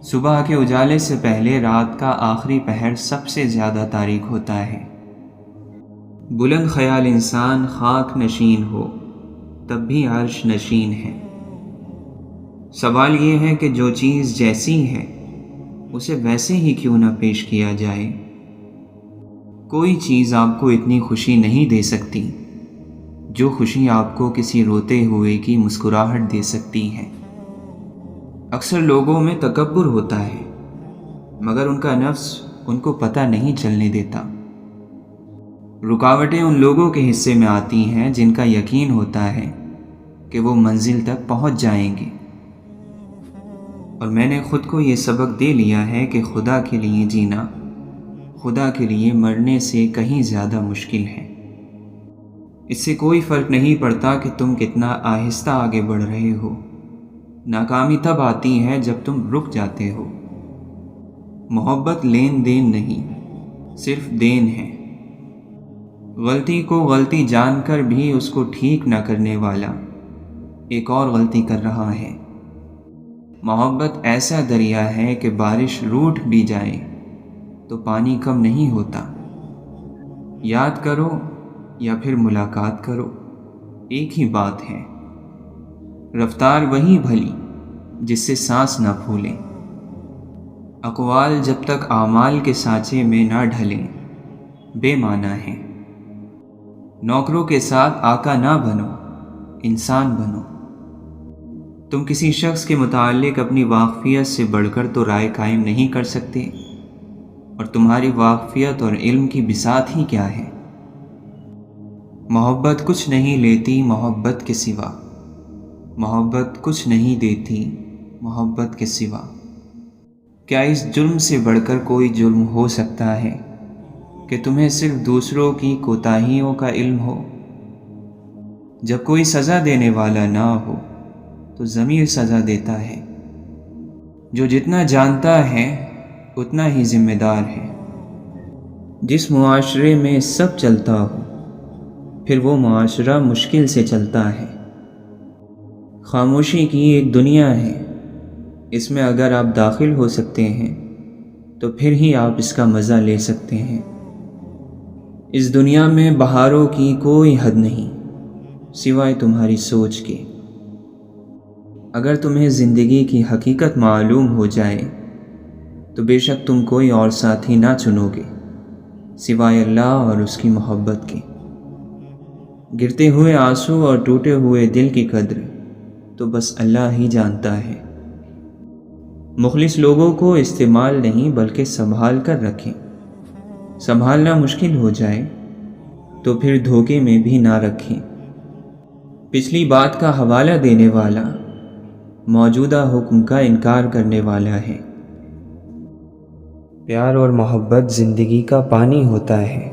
صبح کے اجالے سے پہلے رات کا آخری پہر سب سے زیادہ تاریک ہوتا ہے۔ بلند خیال انسان خاک نشین ہو تب بھی عرش نشین ہے۔ سوال یہ ہے کہ جو چیز جیسی ہے اسے ویسے ہی کیوں نہ پیش کیا جائے۔ کوئی چیز آپ کو اتنی خوشی نہیں دے سکتی جو خوشی آپ کو کسی روتے ہوئے کی مسکراہٹ دے سکتی ہے۔ اکثر لوگوں میں تکبر ہوتا ہے مگر ان کا نفس ان کو پتہ نہیں چلنے دیتا۔ رکاوٹیں ان لوگوں کے حصے میں آتی ہیں جن کا یقین ہوتا ہے کہ وہ منزل تک پہنچ جائیں گے، اور میں نے خود کو یہ سبق دے لیا ہے کہ خدا کے لیے جینا خدا کے لیے مرنے سے کہیں زیادہ مشکل ہے۔ اس سے کوئی فرق نہیں پڑتا کہ تم کتنا آہستہ آگے بڑھ رہے ہو، ناکامی تب آتی ہے جب تم رک جاتے ہو۔ محبت لین دین نہیں، صرف دین ہے۔ غلطی کو غلطی جان کر بھی اس کو ٹھیک نہ کرنے والا ایک اور غلطی کر رہا ہے۔ محبت ایسا دریا ہے کہ بارش روٹھ بھی جائے تو پانی کم نہیں ہوتا۔ یاد کرو یا پھر ملاقات کرو، ایک ہی بات ہے۔ رفتار وہی بھلی جس سے سانس نہ پھولے۔ اقوال جب تک اعمال کے سانچے میں نہ ڈھلیں بے معنی ہیں۔ نوکروں کے ساتھ آقا نہ بنو، انسان بنو۔ تم کسی شخص کے متعلق اپنی واقفیت سے بڑھ کر تو رائے قائم نہیں کر سکتے، اور تمہاری واقفیت اور علم کی بساط ہی کیا ہے۔ محبت کچھ نہیں لیتی محبت کے سوا، محبت کچھ نہیں دیتی محبت کے سوا۔ کیا اس جرم سے بڑھ کر کوئی جرم ہو سکتا ہے کہ تمہیں صرف دوسروں کی کوتاہیوں کا علم ہو؟ جب کوئی سزا دینے والا نہ ہو تو ضمیر سزا دیتا ہے۔ جو جتنا جانتا ہے اتنا ہی ذمہ دار ہے۔ جس معاشرے میں سب چلتا ہو پھر وہ معاشرہ مشکل سے چلتا ہے۔ خاموشی کی ایک دنیا ہے، اس میں اگر آپ داخل ہو سکتے ہیں تو پھر ہی آپ اس کا مزہ لے سکتے ہیں۔ اس دنیا میں بہاروں کی کوئی حد نہیں سوائے تمہاری سوچ کے۔ اگر تمہیں زندگی کی حقیقت معلوم ہو جائے تو بے شک تم کوئی اور ساتھی نہ چنو گے سوائے اللہ اور اس کی محبت کے۔ گرتے ہوئے آنسو اور ٹوٹے ہوئے دل کی قدر تو بس اللہ ہی جانتا ہے۔ مخلص لوگوں کو استعمال نہیں بلکہ سنبھال کر رکھیں۔ سنبھالنا مشکل ہو جائے تو پھر دھوکے میں بھی نہ رکھیں۔ پچھلی بات کا حوالہ دینے والا موجودہ حکم کا انکار کرنے والا ہے۔ پیار اور محبت زندگی کا پانی ہوتا ہے،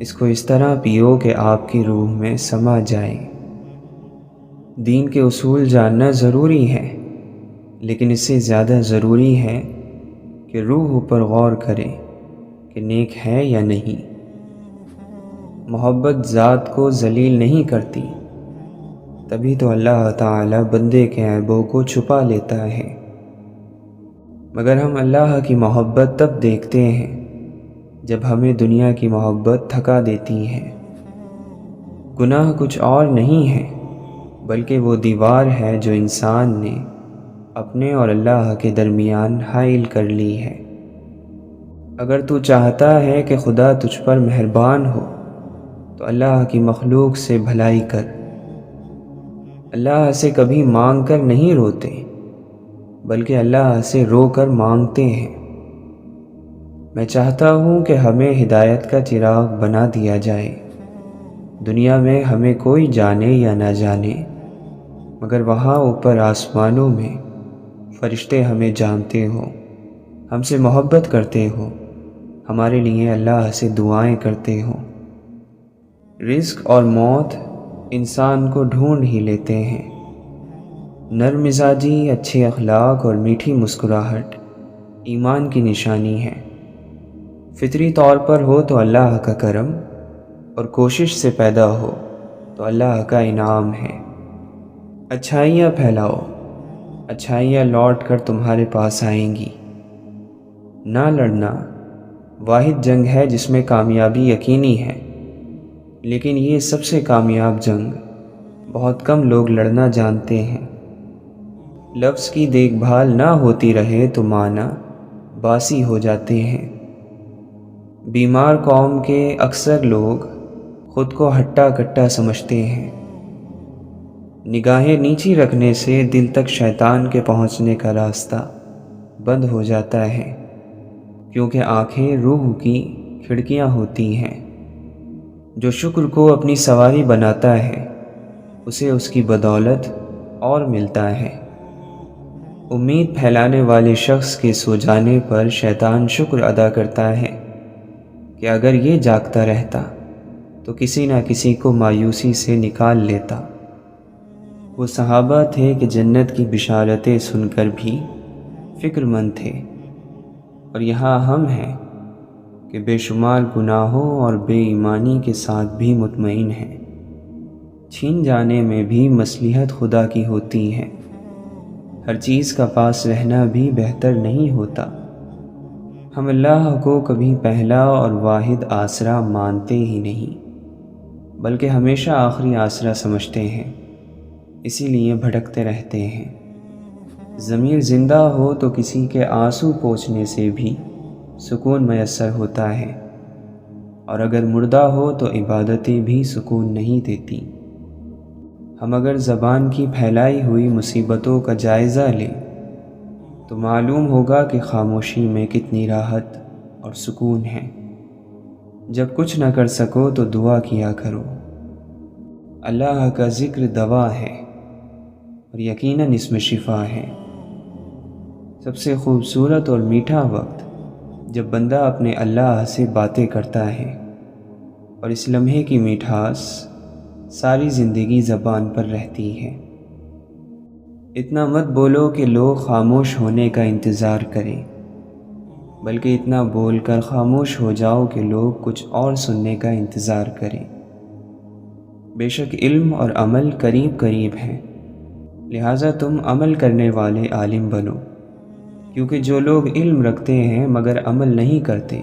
اس کو اس طرح پیو کہ آپ کی روح میں سما جائے۔ دین کے اصول جاننا ضروری ہے، لیکن اس سے زیادہ ضروری ہے کہ روح پر غور کریں کہ نیک ہے یا نہیں۔ محبت ذات کو ذلیل نہیں کرتی، تبھی تو اللہ تعالی بندے کے عیبوں کو چھپا لیتا ہے۔ مگر ہم اللہ کی محبت تب دیکھتے ہیں جب ہمیں دنیا کی محبت تھکا دیتی ہے۔ گناہ کچھ اور نہیں ہے بلکہ وہ دیوار ہے جو انسان نے اپنے اور اللہ کے درمیان حائل کر لی ہے۔ اگر تو چاہتا ہے کہ خدا تجھ پر مہربان ہو تو اللہ کی مخلوق سے بھلائی کر۔ اللہ سے کبھی مانگ کر نہیں روتے بلکہ اللہ سے رو کر مانگتے ہیں۔ میں چاہتا ہوں کہ ہمیں ہدایت کا چراغ بنا دیا جائے۔ دنیا میں ہمیں کوئی جانے یا نہ جانے، مگر وہاں اوپر آسمانوں میں فرشتے ہمیں جانتے ہوں، ہم سے محبت کرتے ہوں، ہمارے لیے اللہ سے دعائیں کرتے ہوں۔ رزق اور موت انسان کو ڈھونڈ ہی لیتے ہیں۔ نرم مزاجی، اچھے اخلاق اور میٹھی مسکراہٹ ایمان کی نشانی ہے۔ فطری طور پر ہو تو اللہ کا کرم، اور کوشش سے پیدا ہو تو اللہ کا انعام ہے۔ اچھائیاں پھیلاؤ، اچھائیاں لوٹ کر تمہارے پاس آئیں گی۔ نہ لڑنا واحد جنگ ہے جس میں کامیابی یقینی ہے، لیکن یہ سب سے کامیاب جنگ بہت کم لوگ لڑنا جانتے ہیں۔ لفظ کی دیکھ بھال نہ ہوتی رہے تو معنی باسی ہو جاتے ہیں۔ بیمار قوم کے اکثر لوگ خود کو ہٹا کٹا سمجھتے ہیں۔ نگاہیں نیچی رکھنے سے دل تک شیطان کے پہنچنے کا راستہ بند ہو جاتا ہے، کیونکہ آنکھیں روح کی کھڑکیاں ہوتی ہیں۔ جو شکر کو اپنی سواری بناتا ہے اسے اس کی بدولت اور ملتا ہے۔ امید پھیلانے والے شخص کے سو جانے پر شیطان شکر ادا کرتا ہے کہ اگر یہ جاگتا رہتا تو کسی نہ کسی کو مایوسی سے نکال لیتا۔ وہ صحابہ تھے کہ جنت کی بشارتیں سن کر بھی فکر مند تھے، اور یہاں ہم ہیں کہ بے شمار گناہوں اور بے ایمانی کے ساتھ بھی مطمئن ہیں۔ چھین جانے میں بھی مصلحت خدا کی ہوتی ہے۔ ہر چیز کا پاس رہنا بھی بہتر نہیں ہوتا۔ ہم اللہ کو کبھی پہلا اور واحد آسرا مانتے ہی نہیں، بلکہ ہمیشہ آخری آسرا سمجھتے ہیں، اسی لیے بھٹکتے رہتے ہیں۔ ضمیر زندہ ہو تو کسی کے آنسو پوچھنے سے بھی سکون میسر ہوتا ہے، اور اگر مردہ ہو تو عبادتیں بھی سکون نہیں دیتی۔ ہم اگر زبان کی پھیلائی ہوئی مصیبتوں کا جائزہ لیں تو معلوم ہوگا کہ خاموشی میں کتنی راحت اور سکون ہے۔ جب کچھ نہ کر سکو تو دعا کیا کرو۔ اللہ کا ذکر دوا ہے اور یقیناً اس میں شفا ہے۔ سب سے خوبصورت اور میٹھا وقت جب بندہ اپنے اللہ سے باتیں کرتا ہے، اور اس لمحے کی میٹھاس ساری زندگی زبان پر رہتی ہے۔ اتنا مت بولو کہ لوگ خاموش ہونے کا انتظار کریں، بلکہ اتنا بول کر خاموش ہو جاؤ کہ لوگ کچھ اور سننے کا انتظار کریں۔ بے شک علم اور عمل قریب قریب ہیں، لہٰذا تم عمل کرنے والے عالم بنو، کیونکہ جو لوگ علم رکھتے ہیں مگر عمل نہیں کرتے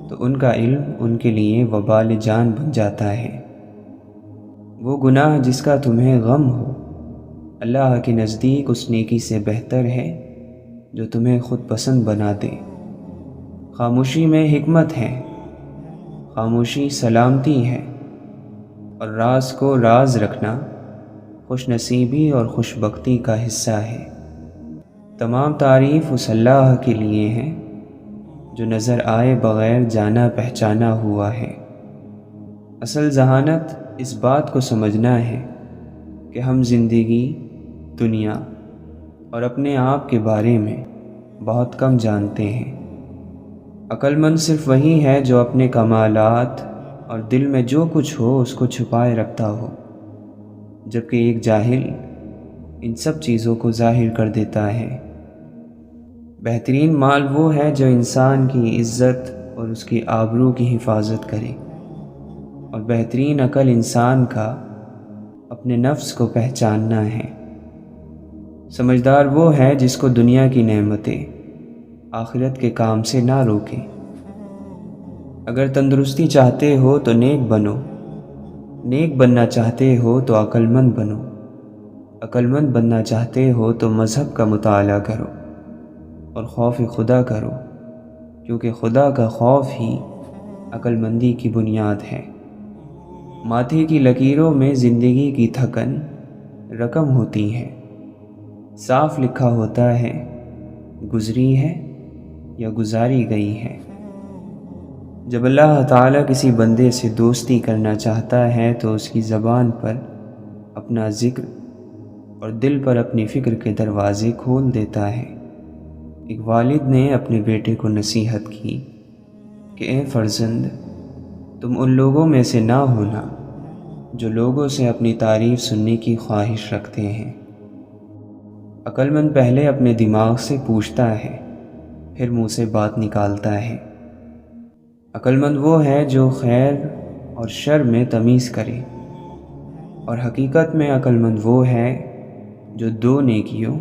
تو ان کا علم ان کے لیے وبال جان بن جاتا ہے۔ وہ گناہ جس کا تمہیں غم ہو اللہ کے نزدیک اس نیکی سے بہتر ہے جو تمہیں خود پسند بنا دے۔ خاموشی میں حکمت ہے، خاموشی سلامتی ہے، اور راز کو راز رکھنا خوش نصیبی اور خوش بختی کا حصہ ہے۔ تمام تعریف اس اللہ کے لیے ہے جو نظر آئے بغیر جانا پہچانا ہوا ہے۔ اصل ذہانت اس بات کو سمجھنا ہے کہ ہم زندگی، دنیا اور اپنے آپ کے بارے میں بہت کم جانتے ہیں۔ عقل مند صرف وہی ہے جو اپنے کمالات اور دل میں جو کچھ ہو اس کو چھپائے رکھتا ہو، جبکہ ایک جاہل ان سب چیزوں کو ظاہر کر دیتا ہے۔ بہترین مال وہ ہے جو انسان کی عزت اور اس کی آبرو کی حفاظت کرے، اور بہترین عقل انسان کا اپنے نفس کو پہچاننا ہے۔ سمجھدار وہ ہے جس کو دنیا کی نعمتیں آخرت کے کام سے نہ روکیں۔ اگر تندرستی چاہتے ہو تو نیک بنو، نیک بننا چاہتے ہو تو عقل مند بنو، عقل مند بننا چاہتے ہو تو مذہب کا مطالعہ کرو اور خوف خدا کرو، کیونکہ خدا کا خوف ہی عقل مندی کی بنیاد ہے۔ ماتھے کی لکیروں میں زندگی کی تھکن رقم ہوتی ہے، صاف لکھا ہوتا ہے گزری ہے یا گزاری گئی ہے۔ جب اللہ تعالیٰ کسی بندے سے دوستی کرنا چاہتا ہے تو اس کی زبان پر اپنا ذکر اور دل پر اپنی فکر کے دروازے کھول دیتا ہے۔ ایک والد نے اپنے بیٹے کو نصیحت کی کہ اے فرزند، تم ان لوگوں میں سے نہ ہونا جو لوگوں سے اپنی تعریف سننے کی خواہش رکھتے ہیں۔ عقل مند پہلے اپنے دماغ سے پوچھتا ہے، پھر منہ سے بات نکالتا ہے۔ عقل مند وہ ہے جو خیر اور شر میں تمیز کرے، اور حقیقت میں عقل مند وہ ہے جو دو نیکیوں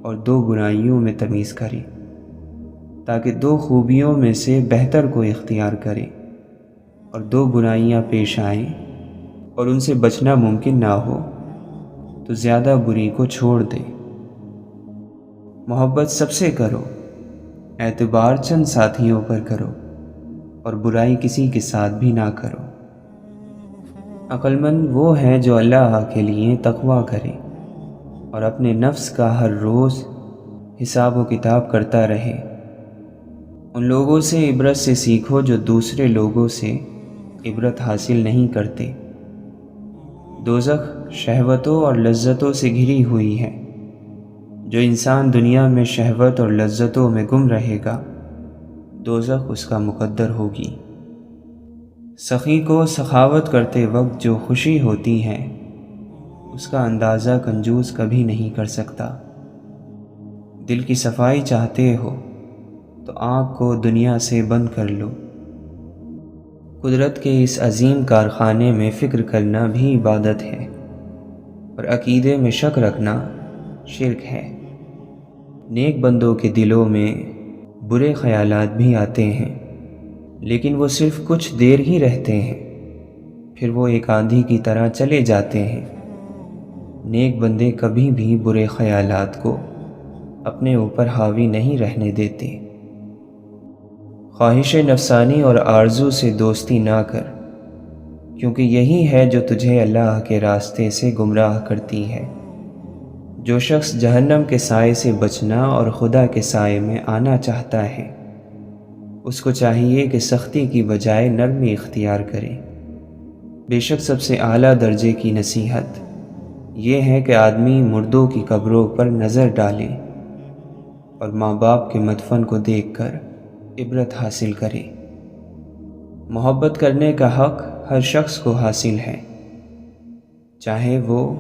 اور دو برائیوں میں تمیز کرے، تاکہ دو خوبیوں میں سے بہتر کو اختیار کرے اور دو برائیاں پیش آئیں اور ان سے بچنا ممکن نہ ہو تو زیادہ بری کو چھوڑ دے۔ محبت سب سے کرو، اعتبار چند ساتھیوں پر کرو، اور برائی کسی کے ساتھ بھی نہ کرو۔ عقل مند وہ ہے جو اللہ کے لیے تقویٰ کرے اور اپنے نفس کا ہر روز حساب و کتاب کرتا رہے۔ ان لوگوں سے عبرت سے سیکھو جو دوسرے لوگوں سے عبرت حاصل نہیں کرتے۔ دوزخ شہوتوں اور لذتوں سے گھری ہوئی ہے۔ جو انسان دنیا میں شہوت اور لذتوں میں گم رہے گا، دوزخ اس کا مقدر ہوگی۔ سخی کو سخاوت کرتے وقت جو خوشی ہوتی ہے، اس کا اندازہ کنجوس کبھی نہیں کر سکتا۔ دل کی صفائی چاہتے ہو تو آنکھ کو دنیا سے بند کر لو۔ قدرت کے اس عظیم کارخانے میں فکر کرنا بھی عبادت ہے، اور عقیدے میں شک رکھنا شرک ہے۔ نیک بندوں کے دلوں میں برے خیالات بھی آتے ہیں، لیکن وہ صرف کچھ دیر ہی رہتے ہیں، پھر وہ ایک آندھی کی طرح چلے جاتے ہیں۔ نیک بندے کبھی بھی برے خیالات کو اپنے اوپر حاوی نہیں رہنے دیتے۔ خواہش نفسانی اور آرزو سے دوستی نہ کر، کیونکہ یہی ہے جو تجھے اللہ کے راستے سے گمراہ کرتی ہے۔ جو شخص جہنم کے سائے سے بچنا اور خدا کے سائے میں آنا چاہتا ہے، اس کو چاہیے کہ سختی کی بجائے نرمی اختیار کرے۔ بے شک سب سے اعلیٰ درجے کی نصیحت یہ ہے کہ آدمی مردوں کی قبروں پر نظر ڈالے اور ماں باپ کے مدفن کو دیکھ کر عبرت حاصل کرے۔ محبت کرنے کا حق ہر شخص کو حاصل ہے، چاہے وہ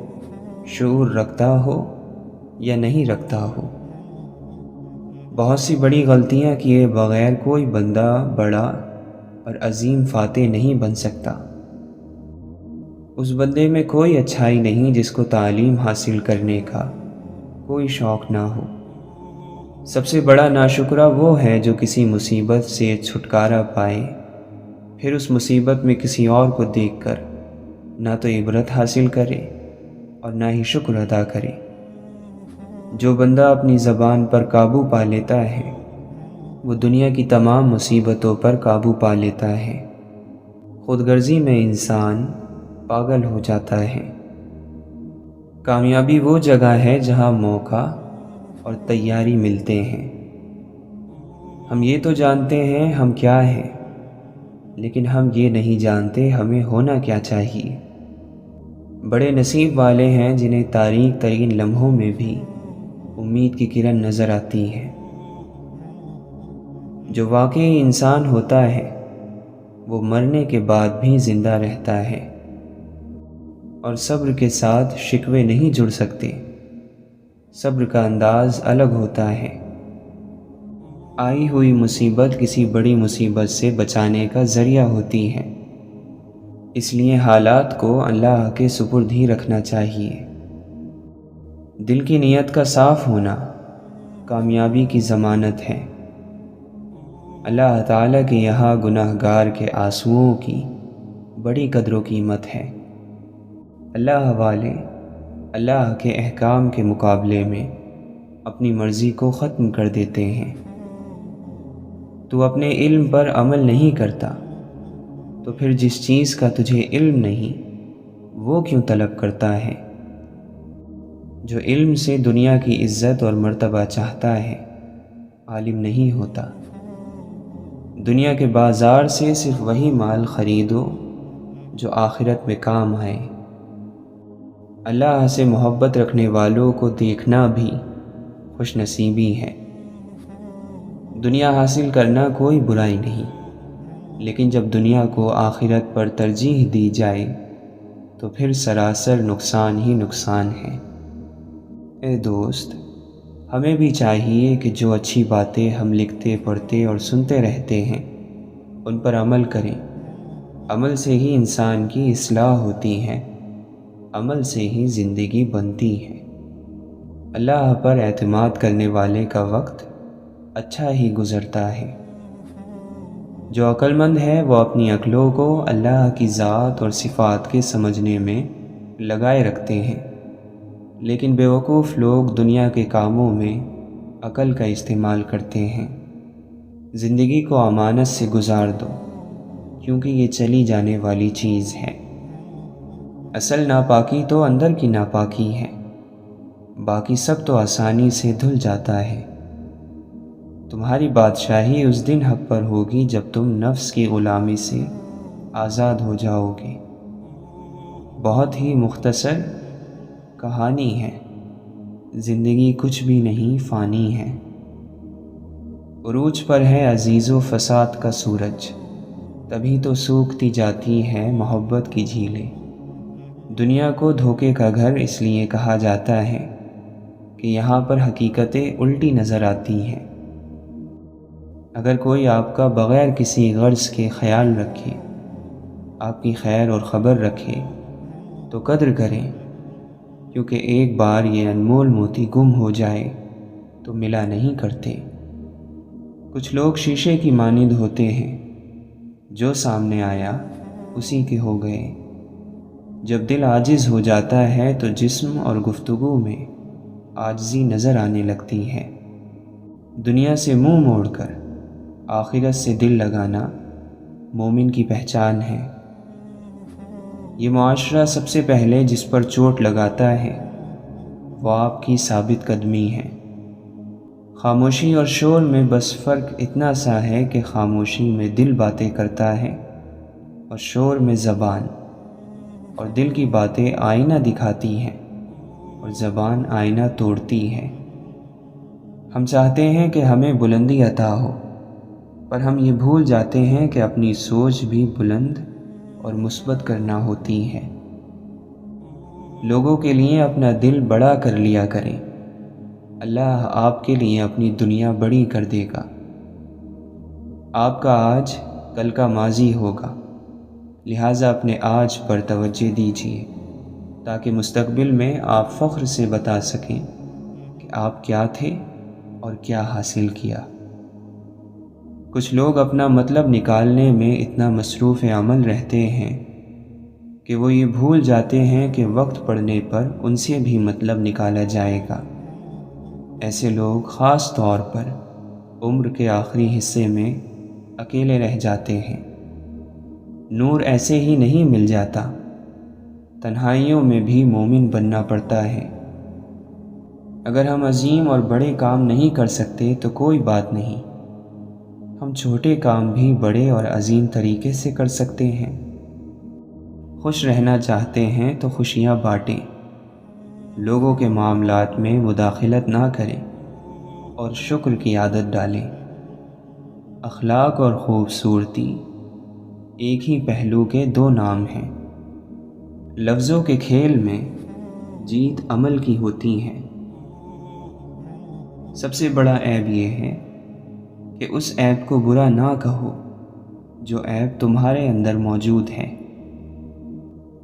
شعور رکھتا ہو یا نہیں رکھتا ہو۔ بہت سی بڑی غلطیاں کیے بغیر کوئی بندہ بڑا اور عظیم فاتح نہیں بن سکتا۔ اس بندے میں کوئی اچھائی نہیں جس کو تعلیم حاصل کرنے کا کوئی شوق نہ ہو۔ سب سے بڑا ناشکرا وہ ہے جو کسی مصیبت سے چھٹکارا پائے، پھر اس مصیبت میں کسی اور کو دیکھ کر نہ تو عبرت حاصل کرے اور نہ ہی شکر ادا کرے۔ جو بندہ اپنی زبان پر قابو پا لیتا ہے، وہ دنیا کی تمام مصیبتوں پر قابو پا لیتا ہے۔ خود غرضی میں انسان پاگل ہو جاتا ہے۔ کامیابی وہ جگہ ہے جہاں موقع اور تیاری ملتے ہیں۔ ہم یہ تو جانتے ہیں ہم کیا ہیں، لیکن ہم یہ نہیں جانتے ہمیں ہونا کیا چاہیے۔ بڑے نصیب والے ہیں جنہیں تاریک ترین لمحوں میں بھی امید کی کرن نظر آتی ہے۔ جو واقعی انسان ہوتا ہے وہ مرنے کے بعد بھی زندہ رہتا ہے، اور صبر کے ساتھ شکوے نہیں جڑ سکتے۔ صبر کا انداز الگ ہوتا ہے۔ آئی ہوئی مصیبت کسی بڑی مصیبت سے بچانے کا ذریعہ ہوتی ہے، اس لیے حالات کو اللہ کے سپرد ہی رکھنا چاہیے۔ دل کی نیت کا صاف ہونا کامیابی کی ضمانت ہے۔ اللہ تعالیٰ کے یہاں گناہ گار کے آنسوؤں کی بڑی قدر و قیمت ہے۔ اللہ والے اللہ کے احکام کے مقابلے میں اپنی مرضی کو ختم کر دیتے ہیں۔ تو اپنے علم پر عمل نہیں کرتا، تو پھر جس چیز کا تجھے علم نہیں وہ کیوں طلب کرتا ہے؟ جو علم سے دنیا کی عزت اور مرتبہ چاہتا ہے، عالم نہیں ہوتا۔ دنیا کے بازار سے صرف وہی مال خریدو جو آخرت میں کام آئے۔ اللہ سے محبت رکھنے والوں کو دیکھنا بھی خوش نصیبی ہے۔ دنیا حاصل کرنا کوئی برائی نہیں، لیکن جب دنیا کو آخرت پر ترجیح دی جائے تو پھر سراسر نقصان ہی نقصان ہے۔ اے دوست، ہمیں بھی چاہیے کہ جو اچھی باتیں ہم لکھتے پڑھتے اور سنتے رہتے ہیں ان پر عمل کریں۔ عمل سے ہی انسان کی اصلاح ہوتی ہے، عمل سے ہی زندگی بنتی ہے۔ اللہ پر اعتماد کرنے والے کا وقت اچھا ہی گزرتا ہے۔ جو عقل مند ہے وہ اپنی عقلوں کو اللہ کی ذات اور صفات کے سمجھنے میں لگائے رکھتے ہیں، لیکن بیوقوف لوگ دنیا کے کاموں میں عقل کا استعمال کرتے ہیں۔ زندگی کو امانت سے گزار دو، کیونکہ یہ چلی جانے والی چیز ہے۔ اصل ناپاکی تو اندر کی ناپاکی ہے، باقی سب تو آسانی سے دھل جاتا ہے۔ تمہاری بادشاہی اس دن حق پر ہوگی جب تم نفس کی غلامی سے آزاد ہو جاؤ گے۔ بہت ہی مختصر کہانی ہے، زندگی کچھ بھی نہیں فانی ہے۔ عروج پر ہے عزیز و فساد کا سورج، تبھی تو سوکھتی جاتی ہے محبت کی جھیلیں۔ دنیا کو دھوکے کا گھر اس لیے کہا جاتا ہے کہ یہاں پر حقیقتیں الٹی نظر آتی ہیں۔ اگر کوئی آپ کا بغیر کسی غرض کے خیال رکھے، آپ کی خیر اور خبر رکھے، تو قدر کریں، کیونکہ ایک بار یہ انمول موتی گم ہو جائے تو ملا نہیں کرتے۔ کچھ لوگ شیشے کی مانند ہوتے ہیں، جو سامنے آیا اسی کے ہو گئے۔ جب دل عاجز ہو جاتا ہے تو جسم اور گفتگو میں عاجزی نظر آنے لگتی ہے۔ دنیا سے منہ موڑ کر آخرت سے دل لگانا مومن کی پہچان ہے۔ یہ معاشرہ سب سے پہلے جس پر چوٹ لگاتا ہے وہ آپ کی ثابت قدمی ہے۔ خاموشی اور شور میں بس فرق اتنا سا ہے کہ خاموشی میں دل باتیں کرتا ہے اور شور میں زبان، اور دل کی باتیں آئینہ دکھاتی ہیں اور زبان آئینہ توڑتی ہے۔ ہم چاہتے ہیں کہ ہمیں بلندی عطا ہو، پر ہم یہ بھول جاتے ہیں کہ اپنی سوچ بھی بلند اور مثبت کرنا ہوتی ہے۔ لوگوں کے لیے اپنا دل بڑا کر لیا کریں، اللہ آپ کے لیے اپنی دنیا بڑی کر دے گا۔ آپ کا آج کل کا ماضی ہوگا، لہٰذا اپنے آج پر توجہ دیجیے تاکہ مستقبل میں آپ فخر سے بتا سکیں کہ آپ کیا تھے اور کیا حاصل کیا۔ کچھ لوگ اپنا مطلب نکالنے میں اتنا مصروف عمل رہتے ہیں کہ وہ یہ بھول جاتے ہیں کہ وقت پڑنے پر ان سے بھی مطلب نکالا جائے گا۔ ایسے لوگ خاص طور پر عمر کے آخری حصے میں اکیلے رہ جاتے ہیں۔ نور ایسے ہی نہیں مل جاتا، تنہائیوں میں بھی مومن بننا پڑتا ہے۔ اگر ہم عظیم اور بڑے کام نہیں کر سکتے تو کوئی بات نہیں، ہم چھوٹے کام بھی بڑے اور عظیم طریقے سے کر سکتے ہیں۔ خوش رہنا چاہتے ہیں تو خوشیاں بانٹیں، لوگوں کے معاملات میں مداخلت نہ کریں اور شکر کی عادت ڈالیں۔ اخلاق اور خوبصورتی ایک ہی پہلو کے دو نام ہیں۔ لفظوں کے کھیل میں جیت عمل کی ہوتی ہے۔ سب سے بڑا عیب یہ ہے کہ اس عیب کو برا نہ کہو جو عیب تمہارے اندر موجود ہے۔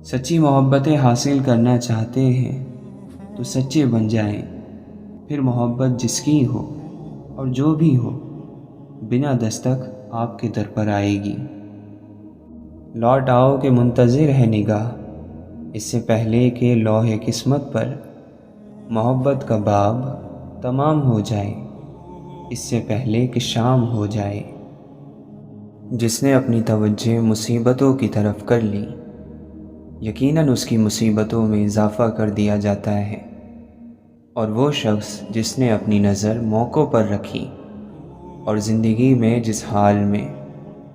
سچی محبتیں حاصل کرنا چاہتے ہیں تو سچے بن جائیں، پھر محبت جس کی ہو اور جو بھی ہو بنا دستک آپ کے در پر آئے گی۔ لوٹ آؤ کہ منتظر ہے نگاہ، اس سے پہلے کہ لوح قسمت پر محبت کا باب تمام ہو جائے، اس سے پہلے کہ شام ہو جائے۔ جس نے اپنی توجہ مصیبتوں کی طرف کر لی، یقیناً اس کی مصیبتوں میں اضافہ کر دیا جاتا ہے، اور وہ شخص جس نے اپنی نظر موقعوں پر رکھی اور زندگی میں جس حال میں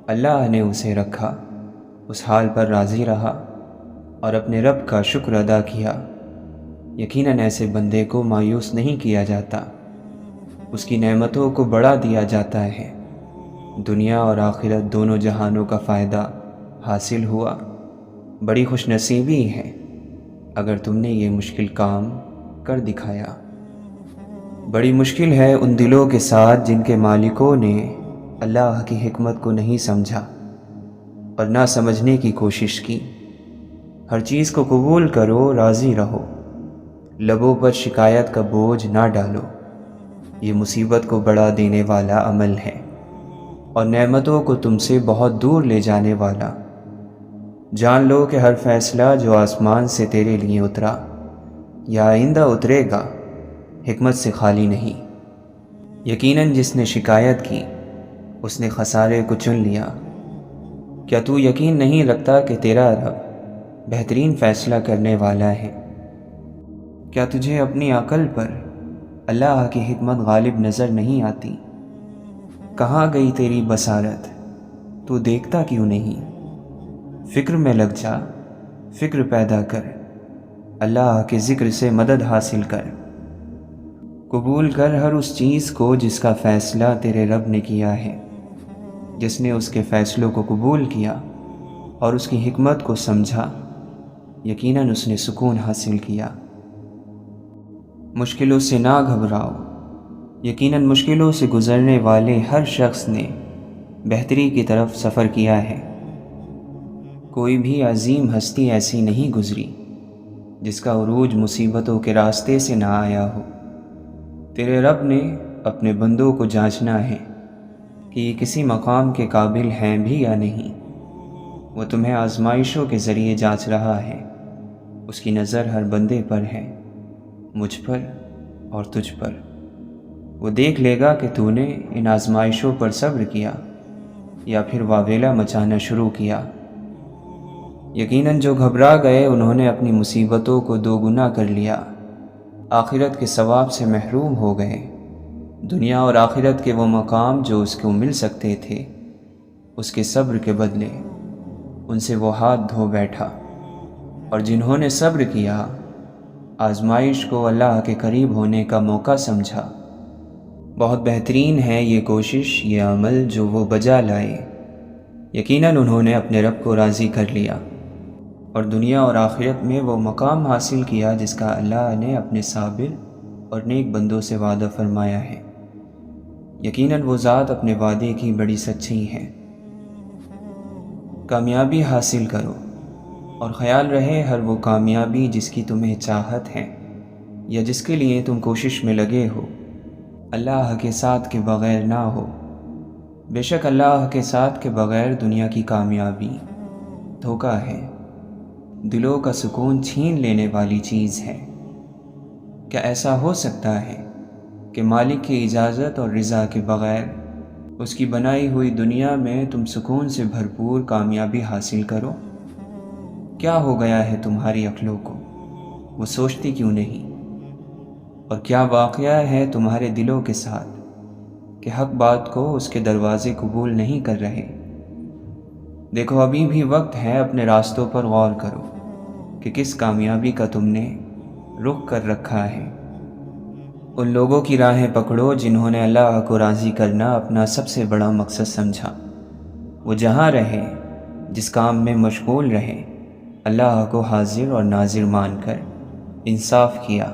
اللہ نے اسے رکھا اس حال پر راضی رہا اور اپنے رب کا شکر ادا کیا، یقیناً ایسے بندے کو مایوس نہیں کیا جاتا، اس کی نعمتوں کو بڑھا دیا جاتا ہے۔ دنیا اور آخرت دونوں جہانوں کا فائدہ حاصل ہوا۔ بڑی خوش نصیبی ہے اگر تم نے یہ مشکل کام کر دکھایا۔ بڑی مشکل ہے ان دلوں کے ساتھ جن کے مالکوں نے اللہ کی حکمت کو نہیں سمجھا اور نہ سمجھنے کی کوشش کی۔ ہر چیز کو قبول کرو، راضی رہو، لبوں پر شکایت کا بوجھ نہ ڈالو، یہ مصیبت کو بڑھا دینے والا عمل ہے اور نعمتوں کو تم سے بہت دور لے جانے والا۔ جان لو کہ ہر فیصلہ جو آسمان سے تیرے لیے اترا یا آئندہ اترے گا، حکمت سے خالی نہیں۔ یقیناً جس نے شکایت کی اس نے خسارے کو چن لیا۔ کیا تو یقین نہیں رکھتا کہ تیرا رب بہترین فیصلہ کرنے والا ہے؟ کیا تجھے اپنی عقل پر اللہ کی حکمت غالب نظر نہیں آتی؟ کہاں گئی تیری بصارت؟ تو دیکھتا کیوں نہیں؟ فکر میں لگ جا، فکر پیدا کر، اللہ کے ذکر سے مدد حاصل کر۔ قبول کر ہر اس چیز کو جس کا فیصلہ تیرے رب نے کیا ہے۔ جس نے اس کے فیصلوں کو قبول کیا اور اس کی حکمت کو سمجھا، یقیناً اس نے سکون حاصل کیا۔ مشکلوں سے نہ گھبراؤ، یقیناً مشکلوں سے گزرنے والے ہر شخص نے بہتری کی طرف سفر کیا ہے۔ کوئی بھی عظیم ہستی ایسی نہیں گزری جس کا عروج مصیبتوں کے راستے سے نہ آیا ہو۔ تیرے رب نے اپنے بندوں کو جانچنا ہے کہ یہ کسی مقام کے قابل ہیں بھی یا نہیں۔ وہ تمہیں آزمائشوں کے ذریعے جانچ رہا ہے۔ اس کی نظر ہر بندے پر ہے، مجھ پر اور تجھ پر۔ وہ دیکھ لے گا کہ تو نے ان آزمائشوں پر صبر کیا یا پھر واویلا مچانا شروع کیا۔ یقیناً جو گھبرا گئے انہوں نے اپنی مصیبتوں کو دوگنا کر لیا، آخرت کے ثواب سے محروم ہو گئے۔ دنیا اور آخرت کے وہ مقام جو اس کو مل سکتے تھے، اس کے صبر کے بدلے ان سے وہ ہاتھ دھو بیٹھا۔ اور جنہوں نے صبر کیا، آزمائش کو اللہ کے قریب ہونے کا موقع سمجھا۔ بہت بہترین ہے یہ کوشش، یہ عمل جو وہ بجا لائے۔ یقیناً انہوں نے اپنے رب کو راضی کر لیا اور دنیا اور آخرت میں وہ مقام حاصل کیا جس کا اللہ نے اپنے صابر اور نیک بندوں سے وعدہ فرمایا ہے۔ یقیناً وہ ذات اپنے وعدے کی بڑی سچی ہے۔ کامیابی حاصل کرو اور خیال رہے ہر وہ کامیابی جس کی تمہیں چاہت ہے یا جس کے لیے تم کوشش میں لگے ہو، اللہ کے ساتھ کے بغیر نہ ہو۔ بے شک اللہ کے ساتھ کے بغیر دنیا کی کامیابی دھوکہ ہے، دلوں کا سکون چھین لینے والی چیز ہے۔ کیا ایسا ہو سکتا ہے کہ مالک کی اجازت اور رضا کے بغیر اس کی بنائی ہوئی دنیا میں تم سکون سے بھرپور کامیابی حاصل کرو؟ کیا ہو گیا ہے تمہاری عقلوں کو؟ وہ سوچتی کیوں نہیں؟ اور کیا واقعہ ہے تمہارے دلوں کے ساتھ کہ حق بات کو اس کے دروازے قبول نہیں کر رہے؟ دیکھو ابھی بھی وقت ہے، اپنے راستوں پر غور کرو کہ کس کامیابی کا تم نے رخ کر رکھا ہے۔ ان لوگوں کی راہیں پکڑو جنہوں نے اللہ کو راضی کرنا اپنا سب سے بڑا مقصد سمجھا۔ وہ جہاں رہے، جس کام میں مشغول رہے، اللہ کو حاضر اور ناظر مان کر انصاف کیا،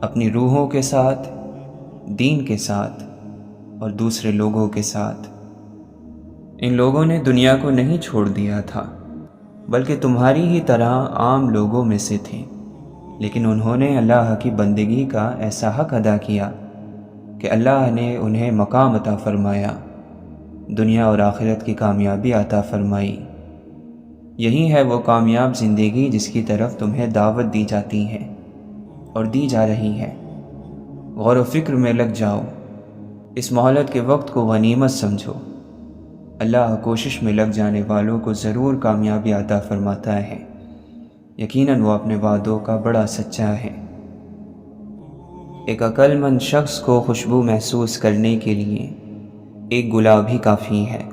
اپنی روحوں کے ساتھ، دین کے ساتھ اور دوسرے لوگوں کے ساتھ۔ ان لوگوں نے دنیا کو نہیں چھوڑ دیا تھا، بلکہ تمہاری ہی طرح عام لوگوں میں سے تھے، لیکن انہوں نے اللہ کی بندگی کا ایسا حق ادا کیا کہ اللہ نے انہیں مقام عطا فرمایا، دنیا اور آخرت کی کامیابی عطا فرمائی۔ یہی ہے وہ کامیاب زندگی جس کی طرف تمہیں دعوت دی جاتی ہے اور دی جا رہی ہے۔ غور و فکر میں لگ جاؤ، اس مہلت کے وقت کو غنیمت سمجھو۔ اللہ کوشش میں لگ جانے والوں کو ضرور کامیابی عطا فرماتا ہے۔ یقیناً وہ اپنے وعدوں کا بڑا سچا ہے۔ ایک عقل مند شخص کو خوشبو محسوس کرنے کے لیے ایک گلاب ہی کافی ہے،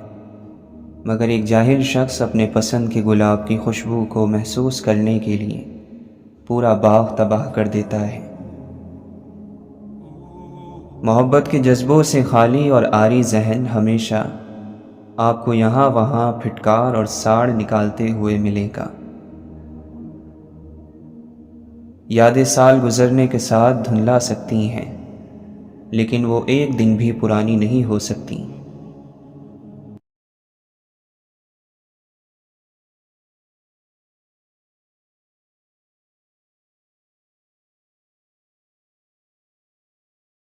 مگر ایک جاہل شخص اپنے پسند کے گلاب کی خوشبو کو محسوس کرنے کے لیے پورا باغ تباہ کر دیتا ہے۔ محبت کے جذبوں سے خالی اور عاری ذہن ہمیشہ آپ کو یہاں وہاں پھٹکار اور ساڑ نکالتے ہوئے ملے گا۔ یادیں سال گزرنے کے ساتھ دھندلا سکتی ہیں، لیکن وہ ایک دن بھی پرانی نہیں ہو سکتی۔